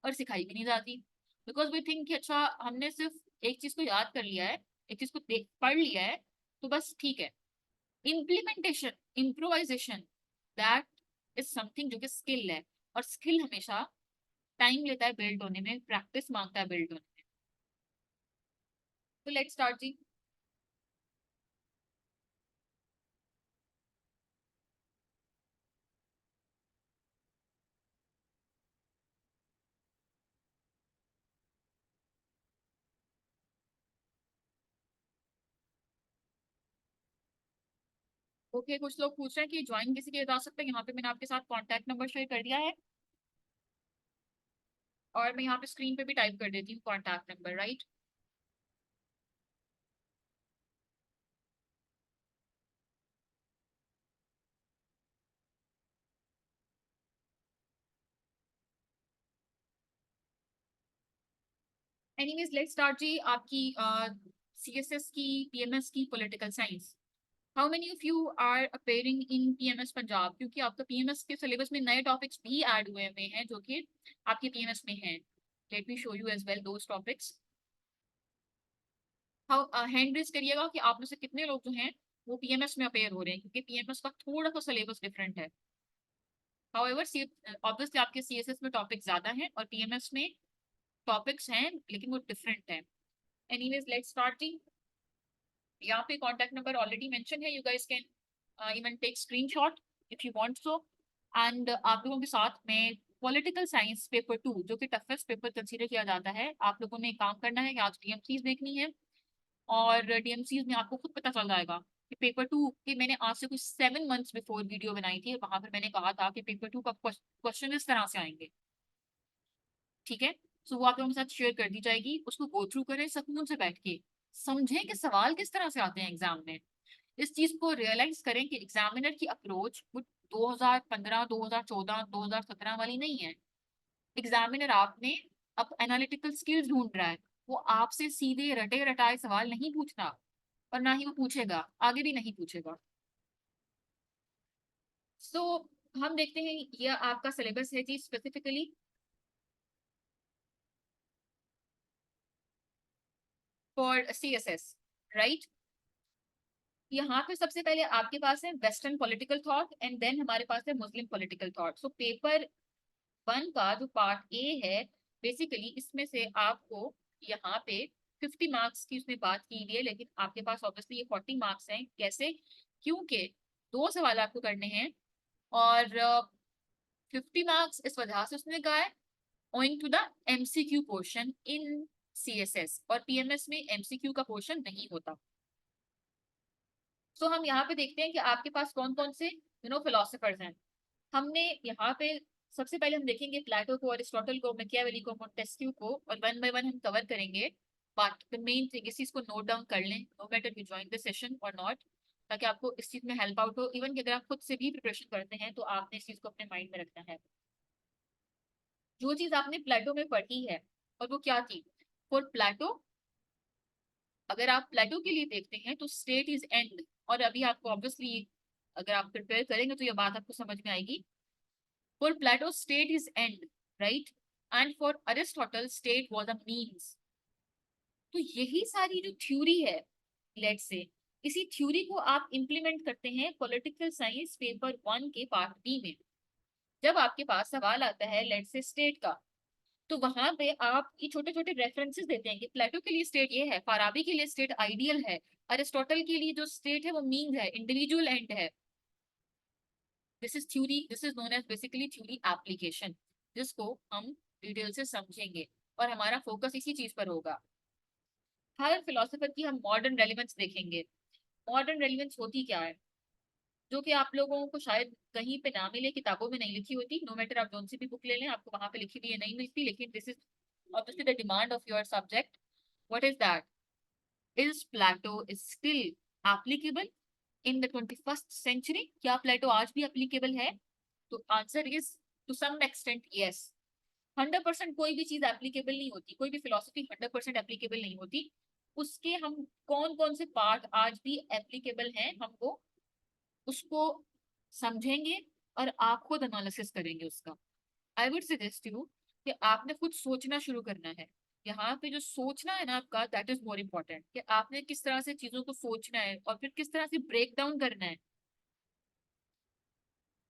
और सिखाई भी नहीं जाती। बिकॉज वी थिंक कि अच्छा हमने सिर्फ एक चीज को याद कर लिया है, एक चीज को देख पढ़ लिया है, तो बस ठीक है। Implementation, improvisation, that is something जो कि स्किल है, और स्किल हमेशा टाइम लेता है बिल्ड होने में, प्रैक्टिस मांगता है बिल्ड होने में। तो लेट्स स्टार्ट जी। ओके, कुछ लोग पूछ रहे हैं कि ज्वाइन किसी के जा सकते हैं, यहाँ पे मैंने आपके साथ कॉन्टैक्ट नंबर शेयर कर दिया है, और मैं यहाँ पे स्क्रीन पे भी टाइप कर देती हूँ contact number, right. Anyways let's start जी। आपकी सीएसएस की, पीएमएस की political science, how many of you are appearing in PMS Punjab, क्योंकि आपका पीएमएस के सिलेबस में नए टॉपिक्स भी ऐड हुए हुए हैं जो कि आपके पीएमएस में हैं। Let me show you as well those topics. How hand raise करिएगा कि आप में से कितने लोग जो हैं वो पीएमएस में अपेयर हो रहे हैं, क्योंकि पीएमएस का थोड़ा सा सिलेबस डिफरेंट है। हाउएवर सी ऑब्वियसली आपके सीएसएस में टॉपिक ज्यादा हैं और पीएमएस में टॉपिक्स हैं, लेकिन वो डिफरेंट है। एनीवेज लेट्स स्टार्ट जी। यहाँ पे कॉन्टैक्ट नंबर ऑलरेडी मेंशन है, you guys can even take screenshot if you want so. And आप लोगों के साथ में पॉलिटिकल साइंस पेपर 2 जो कि टफेस्ट पेपर कंसीडर किया जाता है, आप लोगों ने काम करना है कि आज डीएमसीज देखनी है, और डीएमसीज में आपको खुद पता चल जाएगा कि पेपर 2 की मैंने आज से कुछ 7 मंथ्स बिफोर वीडियो बनाई थी, और वहां पर मैंने कहा था कि पेपर 2 का क्वेश्चन इस तरह से आएंगे। ठीक है, सो वो आप लोगों के साथ शेयर कर दी जाएगी, उसको गो थ्रू करें सुकून से बैठ के, समझें कि सवाल किस तरह से आते हैं एग्जाम में। इस चीज को रियलाइज करें कि एग्जामिनर की अप्रोच वो 2015, 2014, 2017 वाली नहीं है। एग्जामिनर आपने अब एनालिटिकल स्किल्स ढूंढ रहा है, वो आपसे सीधे रटे रटाए सवाल नहीं पूछ रहा, और ना ही वो पूछेगा, आगे भी नहीं पूछेगा। सो हम देखते हैं ये आपका सिलेबस है जी स्पेसिफिकली फॉर CSS, राइट। यहाँ पे सबसे पहले आपके पास है western political thought and then हमारे पास है Muslim political thought. So paper 1 का जो पार्ट ए है, बेसिकली इसमें से आपको यहाँ पे 50 मार्क्स की उसने बात की हुई है, लेकिन आपके पास ऑब्वियसली ये 40 मार्क्स हैं। कैसे? क्योंकि 2 सवाल आपको करने हैं और 50 मार्क्स इस वजह से उसने कहा है owing to the MCQ portion in CSS, और PMS में MCQ का पोर्शन नहीं होता। सो हम यहाँ पे देखते हैं कि आपके पास कौन कौन से फिलोसफर्स हैं। हमने यहाँ पे सबसे पहले हम देखेंगे प्लेटो को, अरिस्टोटल को, मैकियावेली को, मोंटेस्क्यू को, और वन बाय वन हम कवर करेंगे। बट द मेन थिंग, इस चीज को नोट डाउन कर लें, no matter you join the session और नॉट, ताकि आपको इस चीज में हेल्प आउट हो। इवन कि अगर आप खुद से भी प्रिपरेशन करते हैं तो आपने इस चीज को अपने माइंड में रखना है। जो चीज आपने प्लेटो में पढ़ी है, और वो क्या थी फॉर प्लेटो, अगर आप प्लेटो के लिए देखते हैं तो स्टेट इज एंड, और अभी आपको ऑब्वियसली अगर आप प्रिपेयर करेंगे तो ये बात आपको समझ में आएगी। For Plato state is end, right, and for Aristotle state was a means. तो यही सारी जो थ्योरी है, लेट्स से इसी थ्योरी को आप इंप्लीमेंट करते हैं पॉलिटिकल साइंस पेपर 1 के पार्ट बी में। जब आपके पास सवाल आता है लेट्स से स्टेट का, तो वहां पे आप ये छोटे छोटे रेफरेंसेस देते हैं कि प्लेटो के लिए स्टेट ये है, फाराबी के लिए स्टेट आइडियल है, अरिस्टोटल के लिए जो स्टेट है वो मीन है, इंडिविजुअल एंड है। This is theory, this is known as basically theory application, जिसको हम डिटेल से समझेंगे और हमारा फोकस इसी चीज पर होगा। हर फिलोसफर की हम मॉडर्न रेलिवेंस देखेंगे। मॉडर्न रेलिवेंस होती क्या है, जो कि आप लोगों को शायद कहीं पे ना मिले, किताबों में नहीं लिखी होती। नो मैटर आप जोन सी भी बुक ले लें, आपको वहां पे लिखी हुई नहीं मिलती, लेकिन this is obviously the demand of your subject. What is that? Is Plato is still applicable in the 21st century? क्या प्लेटो आज भी applicable है? तो answer is to some extent yes. 100% कोई भी चीज एप्लीकेबल नहीं होती, कोई भी फिलोसफी 100% एप्लीकेबल नहीं होती। उसके हम कौन कौन से पार्ट आज भी एप्लीकेबल हैं, हमको उसको समझेंगे और आप खुद एनालिसिस करेंगे उसका। आई वुड सजेस्ट यू कि आपने खुद सोचना शुरू करना है। यहाँ पे जो सोचना है ना आपका, दैट इज मोर इम्पोर्टेंट, कि आपने किस तरह से चीजों को सोचना है और फिर किस तरह से ब्रेक डाउन करना है।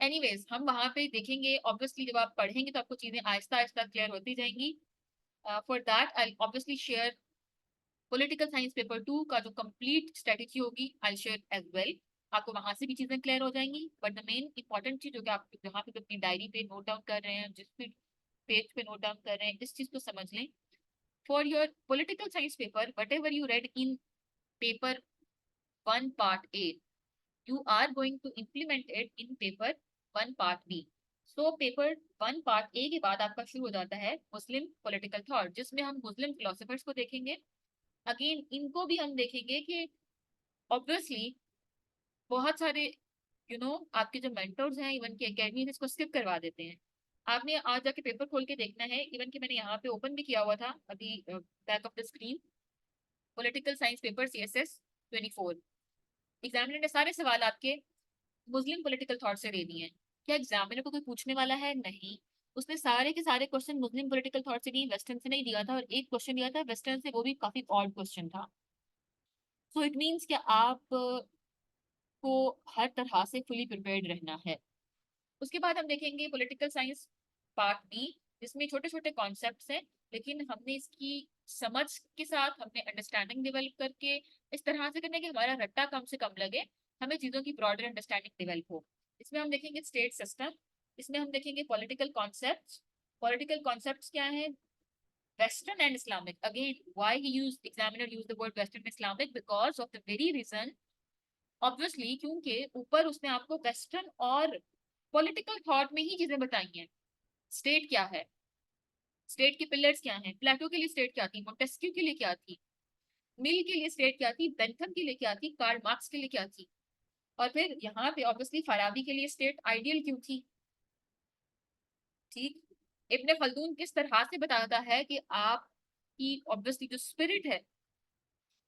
एनीवेज हम वहां पे देखेंगे, ऑब्वियसली जब आप पढ़ेंगे तो आपको चीजें आहिस्ता आहिस्ता क्लियर होती जाएंगी। For that I obviously share political science paper 2 का जो कंप्लीट स्ट्रेटेजी होगी, आई शेयर एज वेल। आपको वहां से भी चीजें क्लियर हो जाएंगी, बट द मेन इंपॉर्टेंट चीज जो कि आप जहाँ पे अपनी डायरी पे नोट डाउन कर रहे हैं, जिस भी पेज पे नोट डाउन कर रहे हैं, इस चीज को समझ लें। For your political science paper, what ever you read in paper 1 part A, you are going to implement it in paper 1 part B. So paper 1 part A के बाद आपका शुरू हो जाता है मुस्लिम पॉलिटिकल थॉट, जिसमें हम मुस्लिम फिलोसफर्स को देखेंगे। अगेन इनको भी हम देखेंगे कि ऑब्वियसली बहुत सारे आपके जो मेंटर्स हैं, इवन की एकेडमी इसको स्किप करवा देते हैं। आपने आज जाके पेपर खोल के देखना है, इवन कि मैंने यहाँ पे ओपन भी किया हुआ था अभी back of the screen, political science paper CSS 24। Examiner ने सारे सवाल आपके मुस्लिम पॉलिटिकल थॉट से दे दिए हैं। क्या एग्जामिनर को कोई पूछने वाला है? नहीं। उसने सारे के सारे क्वेश्चन मुस्लिम पॉलिटिकल थॉट से दिए, वेस्टर्न से नहीं दिया था, और एक क्वेश्चन दिया था वेस्टर्न से, वो भी काफी ऑड क्वेश्चन था। सो इट मीन्स कि आप को हर तरह से फुली प्रिपेयर्ड रहना है। उसके बाद हम देखेंगे पॉलिटिकल साइंस पार्ट बी, जिसमें छोटे छोटे कॉन्सेप्ट्स हैं, लेकिन हमने इसकी समझ के साथ हमने अंडरस्टैंडिंग डेवलप करके इस तरह से करना कि हमारा रट्टा कम से कम लगे, हमें चीजों की ब्रॉडर अंडरस्टैंडिंग डेवलप हो। इसमें हम देखेंगे स्टेट सिस्टम, इसमें हम देखेंगे पॉलिटिकल कॉन्सेप्ट्स। पॉलिटिकल कॉन्सेप्ट्स क्या है? Western and Islamic. Again why he used, examiner used the word western Islamic, because of the very reason, obviously क्योंकि ऊपर उसने आपको वेस्टर्न और पॉलिटिकल थॉट में ही चीजें बताई हैं। स्टेट क्या है, स्टेट के पिलर्स क्या हैं, प्लेटो के लिए स्टेट क्या थी, मोंटेस्क्यू के लिए क्या थी, मिल के लिए स्टेट क्या थी, बेंथम के लिए क्या थी, कार्ल मार्क्स के लिए क्या थी, और फिर यहाँ पे ऑब्वियसली फराबी के लिए स्टेट आइडियल क्यों थी। ठीक। इब्ने खल्दून किस तरह से बताता है कि आपकी ऑब्वियसली जो स्पिरिट है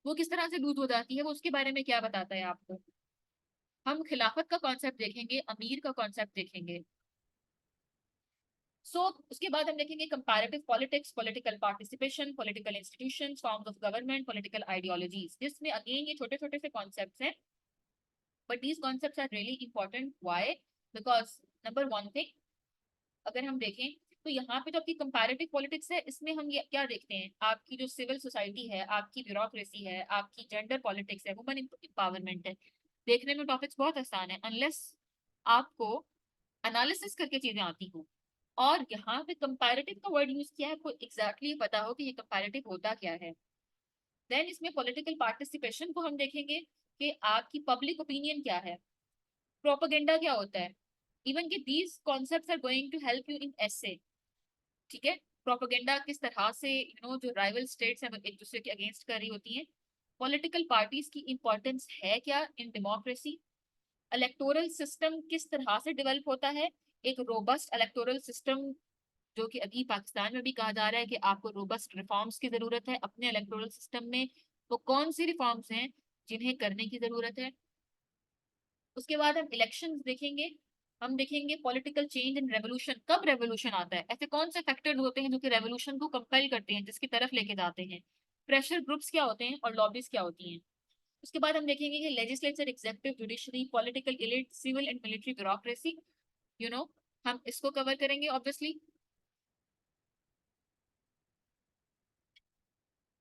वो किस तरह से लूज हो जाती है, वो उसके बारे में क्या बताता है आपको। हम खिलाफत का कॉन्सेप्ट देखेंगे, अमीर का कॉन्सेप्ट देखेंगे। उसके बाद हम देखेंगे comparative politics, political participation, political institutions, forms of government, political ideologies, जिसमें अगेन ये छोटे छोटे से कॉन्सेप्ट्स हैं, but these concepts are really important. Why? Because number one thing, अगर हम देखें तो यहाँ पे जो आपकी कंपैरेटिव पॉलिटिक्स है, इसमें हम ये क्या देखते हैं, आपकी जो सिविल सोसाइटी है, आपकी ब्यूरोक्रेसी है, आपकी जेंडर पॉलिटिक्स है, वुमेन एम्पावरमेंट है। देखने में टॉपिक्स बहुत आसान है अनलेस आपको एनालिसिस करके चीजें आती हो। और यहाँ पे कंपैरेटिव का वर्ड यूज किया है, आपको एग्जैक्टली पता हो कि ये कंपैरेटिव होता क्या है। देन इसमें पॉलिटिकल पार्टिसिपेशन को हम देखेंगे कि आपकी पब्लिक ओपिनियन क्या है, प्रोपेगेंडा क्या होता है, इवन कि these concepts are going to help you in essay. ठीक है, प्रोपेगेंडा किस तरह से जो राइवल स्टेट्स हैं एक दूसरे के अगेंस्ट कर रही होती हैं, पॉलिटिकल पार्टीज की इंपॉर्टेंस है क्या इन डेमोक्रेसी, इलेक्टोरल सिस्टम किस तरह से डेवलप होता है, एक रोबस्ट इलेक्टोरल सिस्टम जो कि अभी पाकिस्तान में भी कहा जा रहा है कि आपको रोबस्ट रिफॉर्म्स की जरूरत है अपने इलेक्टोरल सिस्टम में, वो कौन सी रिफॉर्म्स हैं जिन्हें करने की जरूरत है। उसके बाद हम इलेक्शंस देखेंगे, हम देखेंगे पॉलिटिकल चेंज एंड रेवोल्यूशन, कब रेवोल्यूशन आता है, ऐसे कौन से फैक्टर्स होते हैं जो कि रेवोल्यूशन को कंपेल करते हैं, जिसकी तरफ लेके जाते हैं, प्रेशर ग्रुप्स क्या होते हैं और लॉबीज क्या होती हैं। उसके बाद हम देखेंगे कि legislature, executive, judiciary, political elite, civil and military bureaucracy, you know हम इसको कवर करेंगे ऑब्वियसली।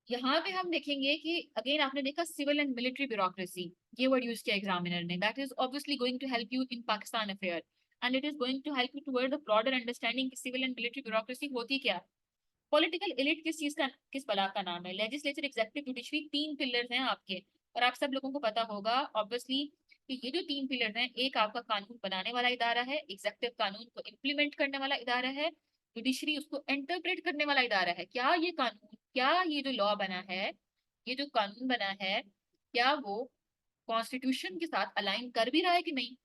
यहाँ पे हम देखेंगे कि अगेन आपने देखा सिविल एंड मिलिट्री ब्यूरोक्रेसी, ये वर्ड यूज किया एग्जामिनर ने, that is obviously going to help you in Pakistan affair and it is going to help you toward the broader understanding कि सिविल एंड मिलिट्री ब्यूरोक्रेसी होती क्या है। Political elite किस चीज का, किस बला का नाम है, लेजिस्लेचर, एग्जीक्यूटिव, जुडिशरी, तीन पिलर्स हैं आपके, और आप सब लोगों को पता होगा ऑब्वियसली कि ये जो तीन पिलर्स हैं, एक आपका कानून बनाने वाला इदारा है, एग्जीक्यूटिव कानून को इम्प्लीमेंट करने वाला इदारा है, जुडिशरी उसको इंटरप्रेट करने वाला इदारा है, क्या ये कानून, क्या ये जो लॉ बना है, ये जो कानून बना है, क्या वो कॉन्स्टिट्यूशन के साथ अलाइन कर भी रहा है कि नहीं।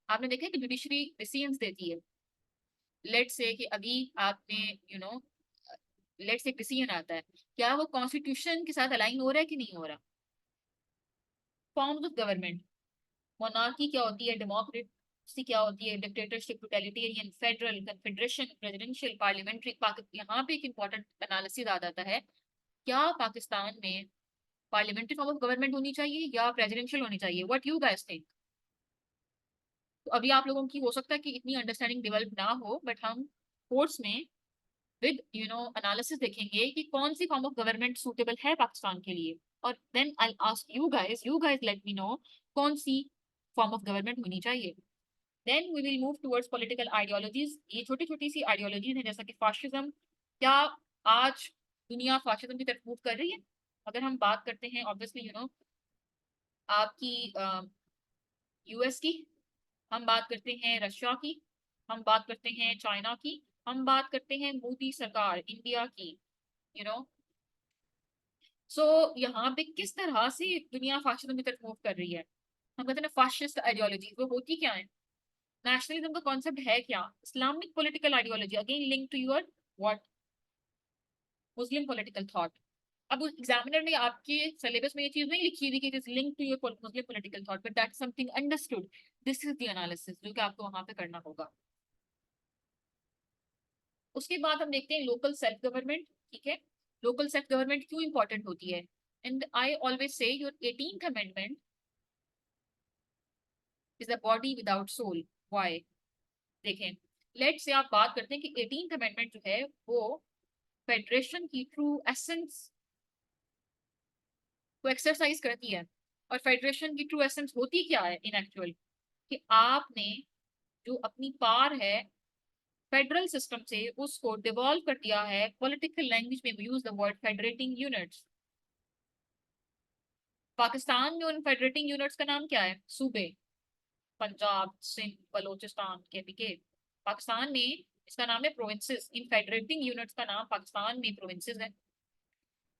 आपने देखा है कि जुडिशरी डिसीजंस देती है, लेट से कि अभी आपने लेट से डिसीजन आता है, क्या वो कॉन्स्टिट्यूशन के साथ अलाइन हो रहा है कि नहीं हो रहा। फॉर्म्स ऑफ गवर्नमेंट, मोनार्की क्या होती है, डेमोक्रेसी क्या होती है, dictatorship, totalitarian, federal, confederation, presidential, parliamentary. यहाँ पे एक इंपॉर्टेंट एनालिसिस आ जाता है, क्या पाकिस्तान में पार्लियामेंट्री फॉर्म ऑफ गवर्नमेंट होनी चाहिए या प्रेसिडेंशियल होनी चाहिए, व्हाट यू गाइस थिंक। तो अभी आप लोगों की हो सकता है कि इतनी अंडरस्टैंडिंग डेवलप ना हो, बट हम कोर्स में विद एनालिसिस देखेंगे कि कौन सी फॉर्म ऑफ गवर्नमेंट सूटेबल है पाकिस्तान के लिए, और then I ask you guys let me know कौन सी फॉर्म ऑफ गवर्नमेंट होनी चाहिए। Then we will move towards political ideologies, ये छोटी छोटी सी आइडियोलॉजीज हैं जैसा कि फाशिज्म, क्या आज दुनिया फाशिज्म की तरफ मूव कर रही है। अगर हम बात करते हैं ऑब्वियसली आपकी यूएस की, हम बात करते हैं रशिया की, हम बात करते हैं चाइना की, हम बात करते हैं मोदी सरकार इंडिया की, यू नो सो यहाँ पे किस तरह से दुनिया फाशिज्म की तरफ मूव कर रही है। हम कहते हैं फाशिस्ट आइडियोलॉजी वो होती क्या है, नेशनलिज्म का कॉन्सेप्ट है क्या, Islamic political ideology again link to your what, Muslim political thought. अब उस एग्जामिनर ने आपके सिलेबस में ये चीज नहीं लिखी हुई कि it is link to your Muslim political thought, but that something understood, this is the analysis जो कि आपको वहां पे करना होगा। उसके बाद हम देखते हैं लोकल सेल्फ गवर्नमेंट। ठीक है, लोकल सेल्फ गवर्नमेंट क्यों इंपॉर्टेंट होती है, and I always say your 18th amendment is a body without soul. Why? देखें, लेट से आप बात करते हैं कि 18th अमेंडमेंट जो है वो फेडरेशन की ट्रू एसेंस को एक्सरसाइज करती है, और फेडरेशन की ट्रू एसेंस होती क्या है इन एक्चुअल, कि आपने जो अपनी पावर है फेडरल सिस्टम से उसको डिवॉल्व कर दिया है, पॉलिटिकल लैंग्वेज में use the word federating units. Pakistan में उन फेडरेटिंग यूनिट्स का नाम क्या है, सूबे, पंजाब, सिंध, बलोचिस्तान, केपीके। पाकिस्तान में इसका नाम है प्रोविंसेस, इन फेडरेटिंग यूनिट्स का नाम पाकिस्तान में प्रोविंसेस है।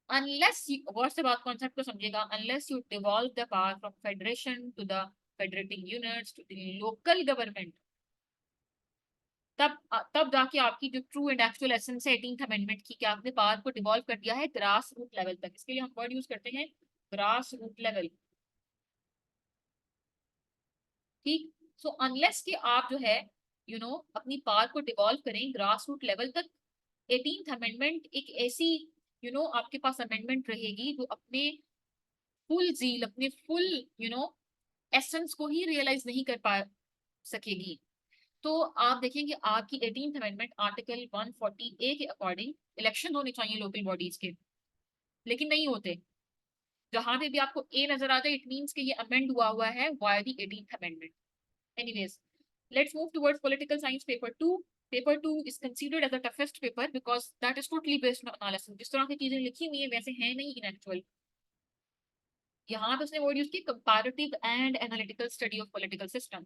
अनलेस गौर से बात कॉन्सेप्ट को समझिएगा, unless you devolve the power from federation to the federating units to the local government, तब जाके आपकी जो ट्रू एंड एक्चुअल एसेंस है 18th अमेंडमेंट की, कि आपने पावर को डिवॉल्व कर दिया है ग्रास रूट लेवल तक। इसके लिए हम वर्ड यूज करते हैं ग्रास रूट लेवल। ठीक। सो अनलेस कि आप जो है अपनी पावर को डिवॉल्व करें ग्रास रूट लेवल तक, 18th अमेंडमेंट एक ऐसी आपके पास अमेंडमेंट रहेगी जो अपने फुल जील, अपने फुल एसेंस को ही रियलाइज नहीं कर पा सकेगी। तो आप देखेंगे आपकी 18th अमेंडमेंट आर्टिकल 140A के अकॉर्डिंग इलेक्शन होने चाहिए लोकल बॉडीज के, लेकिन नहीं होते। जहां पे भी आपको ए नजर आ जाए इट मींस कि ये अमेंड हुआ है via the 18th amendment. Anyways, let's move towards political science paper 2. Paper 2 is considered as the toughest paper because that is totally based on analysis. जिस तरह की चीजें लिखी हुई है वैसे है नहीं इन एक्चुअल। यहाँ पे उसने वर्ड यूज की comparative and analytical study of political system.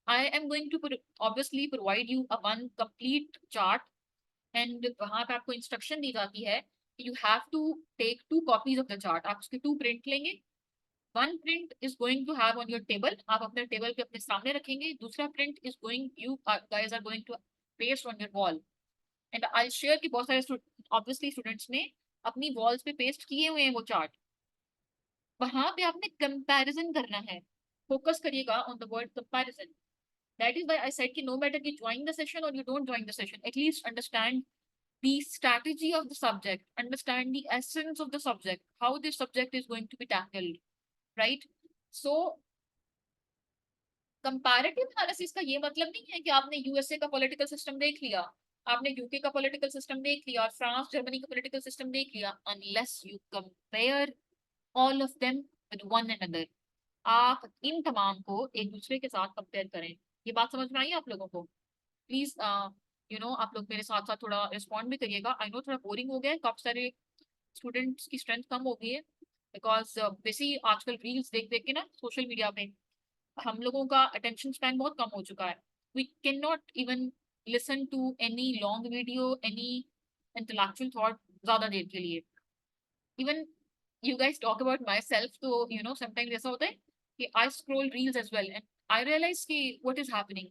I am going to obviously provide you a one complete chart, and वहां पे आपको इंस्ट्रक्शन दी जाती है you have to take 2 copies of the chart। आप उसके 2 प्रिंट लेंगे। One print is going to have on your table, आप अपने टेबल पे अपने सामने रखेंगे। दूसरा print is going you guys are going to paste on your wall. And I share कि बहुत सारे ऑब्वियसली स्टूडेंट्स ने अपनी वॉल्स पे पेस्ट किए हुए हैं वो चार्ट। वहां पे आपने कंपैरिजन करना है, फोकस करिएगा on the word comparison. That is why I said कि no matter you join the session or you don't join the session, at least understand the strategy of the subject, understand the essence of the subject, how this subject is going to be tackled, right? So comparative analysis का ये मतलब नहीं है कि आपने USA का political system देख लिया, आपने यूके का पॉलिटिकल सिस्टम देख लिया और फ्रांस जर्मनी का पॉलिटिकल सिस्टम देख लिया, unless you compare all of them with one another. आप इन तमाम को एक दूसरे के साथ कंपेयर करें। ये बात समझ में आई आप लोगों को? प्लीज आप लोग मेरे साथ साथ थोड़ा रिस्पॉन्ड भी करिएगा। आई नो थोड़ा बोरिंग हो गया है, काफी सारे स्टूडेंट्स की स्ट्रेंथ कम हो गई है बिकॉज वैसे ही आजकल रील्स देख देख के ना सोशल मीडिया पे हम लोगों का अटेंशन स्पैन बहुत कम हो चुका है। We can not even listen to any long video, any intellectual thought ज्यादा देर के लिए। Even you guys talk about myself, तो समटाइम्स ऐसा होता है कि I scroll reels as well and I realize कि what is happening.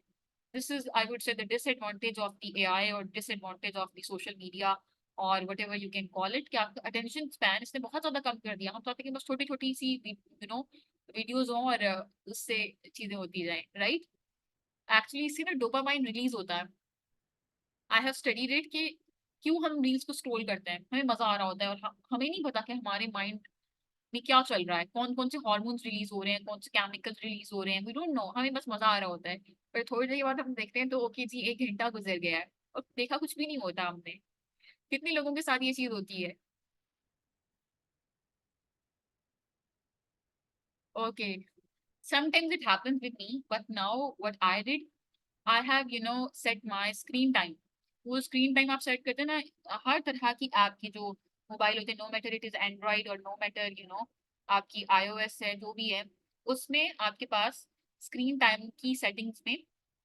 This is I would say the disadvantage of the AI or disadvantage of the social media or whatever you can call it, कि आपका attention span इसने बहुत ज्यादा कम कर दिया। हम चाहते हैं कि बस छोटी छोटी सी वीडियोज हों और उससे चीजें होती जाए, राइट? एक्चुअली इससे ना डोपामाइन रिलीज होता है। आई हैव स्टडीड इट कि क्यों हम रील्स को स्क्रॉल करते हैं, हमें मजा आ रहा होता है और हमें नहीं पता कि हमारे माइंड में क्या चल रहा है, कौन कौन से हॉर्मोन्स रिलीज हो रहे हैं, कौन से केमिकल्स रिलीज हो रहे हैं, वी डोंट नो। हमें बस मजा आ रहा होता है। पर थोड़ी देर के बाद हम देखते हैं तो ओके जी 1 घंटा गुजर गया है और देखा कुछ भी नहीं होता हमने। कितने लोगों के साथ ये चीज होती है? Okay, sometimes it happens with me, but now what I did, I have set my screen time। वो स्क्रीन टाइम आप सेट करते हैं ना, हर तरह की ऐप की जो मोबाइल होते हैं, no matter it is android और नो मैटर आपकी iOS है जो भी है, उसमें आपके पास स्क्रीन टाइम की सेटिंग्स में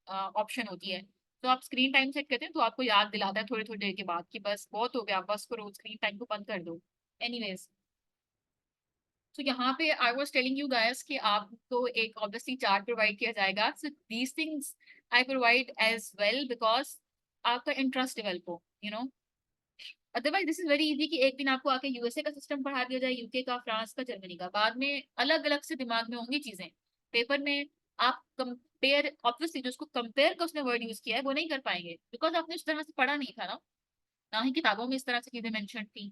ऑप्शन होती है। तो आप स्क्रीन टाइम सेट करते हैं तो आपको याद दिलाता है थोड़ी थोड़ी देर के बाद कि बस बहुत हो गया, बस करो, स्क्रीन टाइम को बंद कर दो। एनीवेज, तो यहाँ पे I was telling you guys कि आपको एक ऑब्वियसली चार्ट प्रोवाइड किया जाएगा। So these things I provide as well because आपका इंटरेस्ट डेवलप हो, otherwise this is very easy कि एक दिन आपको आके यूएसए का सिस्टम पढ़ा दिया जाए, यूके का, फ्रांस का, जर्मनी का, बाद में अलग अलग से दिमाग में होंगी चीजें। पेपर में आप कंपेयर, ऑब्वियसली जो उसको कंपेयर का उसने वर्ड यूज किया है वो नहीं कर पाएंगे बिकॉज आपने उस तरह से पढ़ा नहीं था ना ही किताबों में इस तरह से चीजें मेंशन थी।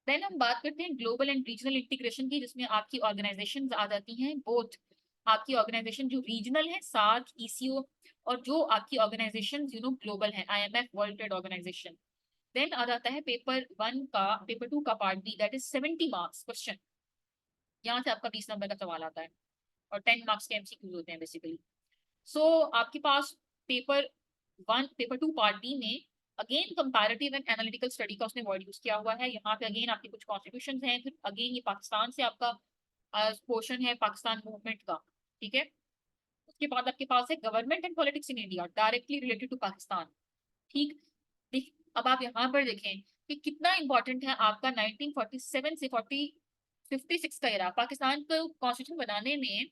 देन हम बात करते हैं ग्लोबल एंड रीजनल इंटीग्रेशन की, जिसमें आपकी ऑर्गेनाइजेशन आ जाती हैं, बोथ आपकी ऑर्गेनाइजेशन जो रीजनल है सार्क, ईसीओ, और जो आपकी ऑर्गेनाइजेशन ग्लोबल है, IMF, world trade organisation. Then आ जाता है पेपर टू का part B, that is 70 marks question. यहाँ से आपका 20 नंबर का सवाल आता है और 10 मार्क्स के एमसीक्यूज होते हैं बेसिकली। सो आपके पास पेपर टू पार्ट बी में again comparative and analytical study का उसने वर्ड यूज किया हुआ है। यहाँ पे अगेन आपके कुछ कॉन्स्टिट्यूशन हैं, फिर अगेन ये पाकिस्तान से आपका पोर्शन है, पाकिस्तान मूवमेंट का, ठीक है। उसके बाद आपके पास है government and politics in India, directly related to Pakistan, ठीक। अब आप यहाँ पर देखें कि कितना इंपॉर्टेंट है आपका 1947 से 56 का एरा। पाकिस्तान को कॉन्स्टिट्यूशन बनाने में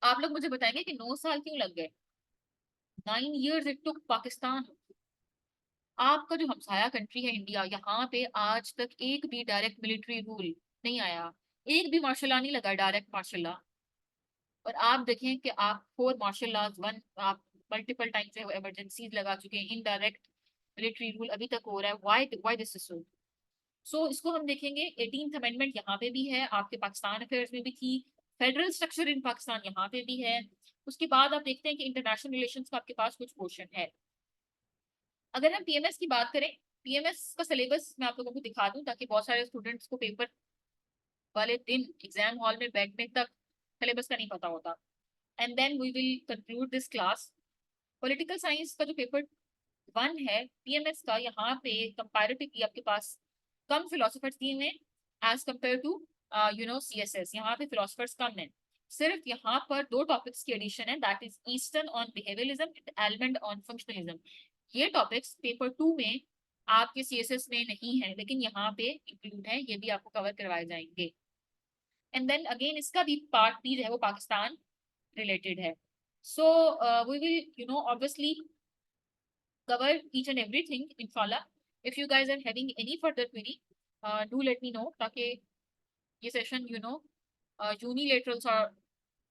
आप लोग मुझे बताएंगे कि 9 साल क्यों लग गए? 9 years इट टुक पाकिस्तान। आपका जो हमसाया कंट्री है इंडिया, यहाँ पे आज तक एक भी डायरेक्ट मिलिट्री रूल नहीं आया, एक भी मार्शल लॉ नहीं लगा, डायरेक्ट मार्शल लॉ। और आप देखें कि आप 4 मार्शल लॉज 1 आप मल्टीपल टाइम से इमरजेंसीज लगा चुके हैं, इनडायरेक्ट मिलिट्री रूल अभी तक हो रहा है, व्हाई दिस इज सो। सो इसको हम देखेंगे 18th अमेंडमेंट यहाँ पे भी है, आपके पाकिस्तान अफेयर्स में भी थी, फेडरल स्ट्रक्चर इन पाकिस्तान यहाँ पे भी है। उसके बाद आप देखते हैं कि इंटरनेशनल रिलेशंस का आपके पास कुछ क्वेश्चन है। अगर हम पीएमएस की बात करें, पीएमएस का सिलेबस मैं आप लोगों को दिखा दूं ताकि बहुत सारे स्टूडेंट्स को पेपर वाले दिन एग्जाम हॉल में बैठने तक सिलेबस का नहीं पता होता। And then we will conclude this class. Political science का जो पेपर 1 है पीएमएस का, यहाँ पे कंपैरेटिवली आपके पास कम फिलोसफर्स दिए हुए एज कम्पेयर टू सीएसएस, यहाँ पे फिलोसफर्स कम है। सिर्फ यहाँ पर 2 टॉपिक्स की एडिशन है, that is eastern on behaviourism and element on functionalism. ये टॉपिक्स पेपर 2 में आपके सीएसएस में नहीं है, लेकिन यहाँ पे इंक्लूड है, ये भी आपको कवर करवाए जाएंगे। एंड देन अगेन इसका भी पार्ट बी जो है वो पाकिस्तान रिलेटेड है। So we will obviously cover each and everything inshallah. If you guys are having any further query, do let me know ताकि ये सेशन यूनिलेटरल्स और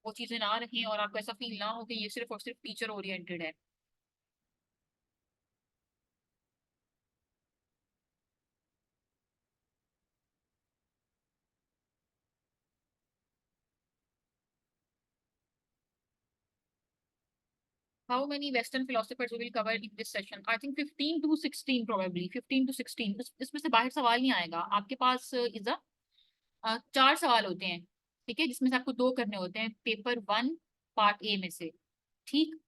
वो चीजें ना रहें और आपको ऐसा फील ना हो कि ये सिर्फ और सिर्फ टीचर ओरिएंटेड है। How many Western philosophers we will cover in this session? I think 15 to 16 probably 15 to 16। इसमें से बाहर सवाल नहीं आएगा आपके पास। इज़ा 4 सवाल होते हैं, ठीक है, जिसमें से आपको 2 करने होते हैं पेपर 1 पार्ट ए में से। ठीक,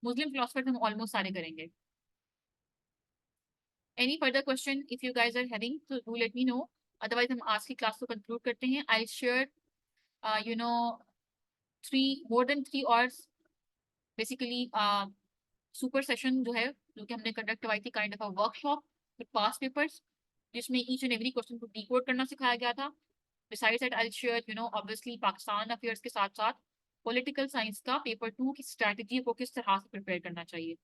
मुस्लिम फिलोसफर हम ऑलमोस्ट सारे करेंगे। Any further question if you guys are having, so do let me know. Otherwise हम आज की क्लास को कंक्लूड करते हैं। I'll share you know 3 more than 3 hours basically super session जो है, जो कि हमने कंडक्ट करवाई थी, kind of a workshop with pass papers, जिसमें ईच एंड एवरी क्वेश्चन को डिकोड करना सिखाया गया था। Besides that I share obviously Pakistan affairs के साथ साथ पॉलिटिकल साइंस का पेपर 2 की स्ट्रैटेजी को किस तरह से प्रिपेयर करना चाहिए।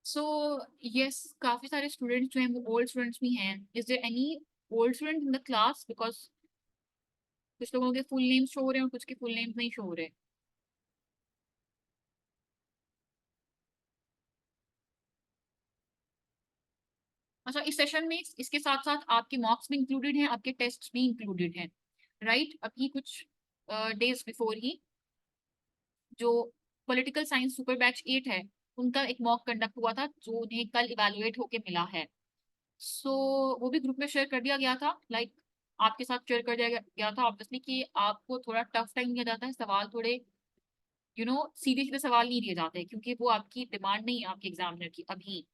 सो यस, काफी सारे स्टूडेंट्स जो हैं वो ओल्ड स्टूडेंट्स भी हैं। Is there any old student in the class? Because कुछ लोगों के फुल नेम्स शो हो रहे हैं और कुछ के फुल नेम्स नहीं शो हो रहे। अच्छा, इस सेशन में इसके साथ साथ आपके मॉक्स भी इंक्लूडेड हैं, आपके टेस्ट भी इंक्लूडेड हैं, राइट? अभी कुछ डेज बिफोर ही जो पॉलिटिकल साइंस सुपर बैच 8 है, उनका एक मॉक कंडक्ट हुआ था जो उन्हें कल इवेलुएट होके मिला है। सो वो भी ग्रुप में शेयर कर दिया गया था, लाइक आपके साथ शेयर कर दिया गया था ऑब्वियसली कि आपको थोड़ा टफ टाइम दिया जाता है, सवाल थोड़े सीधे सीधे सवाल नहीं दिए जाते क्योंकि वो आपकी डिमांड नहीं है आपके एग्जामिनर की अभी।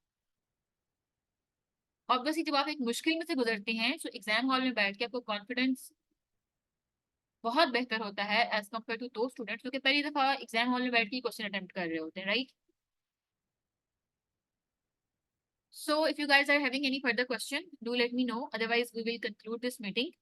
ऑब्वियसली जब आप एक मुश्किल में से गुजरते हैं तो एग्जाम हॉल में बैठ के आपको कॉन्फिडेंस बहुत बेहतर होता है एज कम्पेयर टू दो स्टूडेंट्स जो कि पहली दफा एग्जाम हॉल में बैठ के क्वेश्चन अटेम्प्ट कर रहे होते हैं, right? So if you guys are having any further question, do let me know. Otherwise, we will conclude this meeting.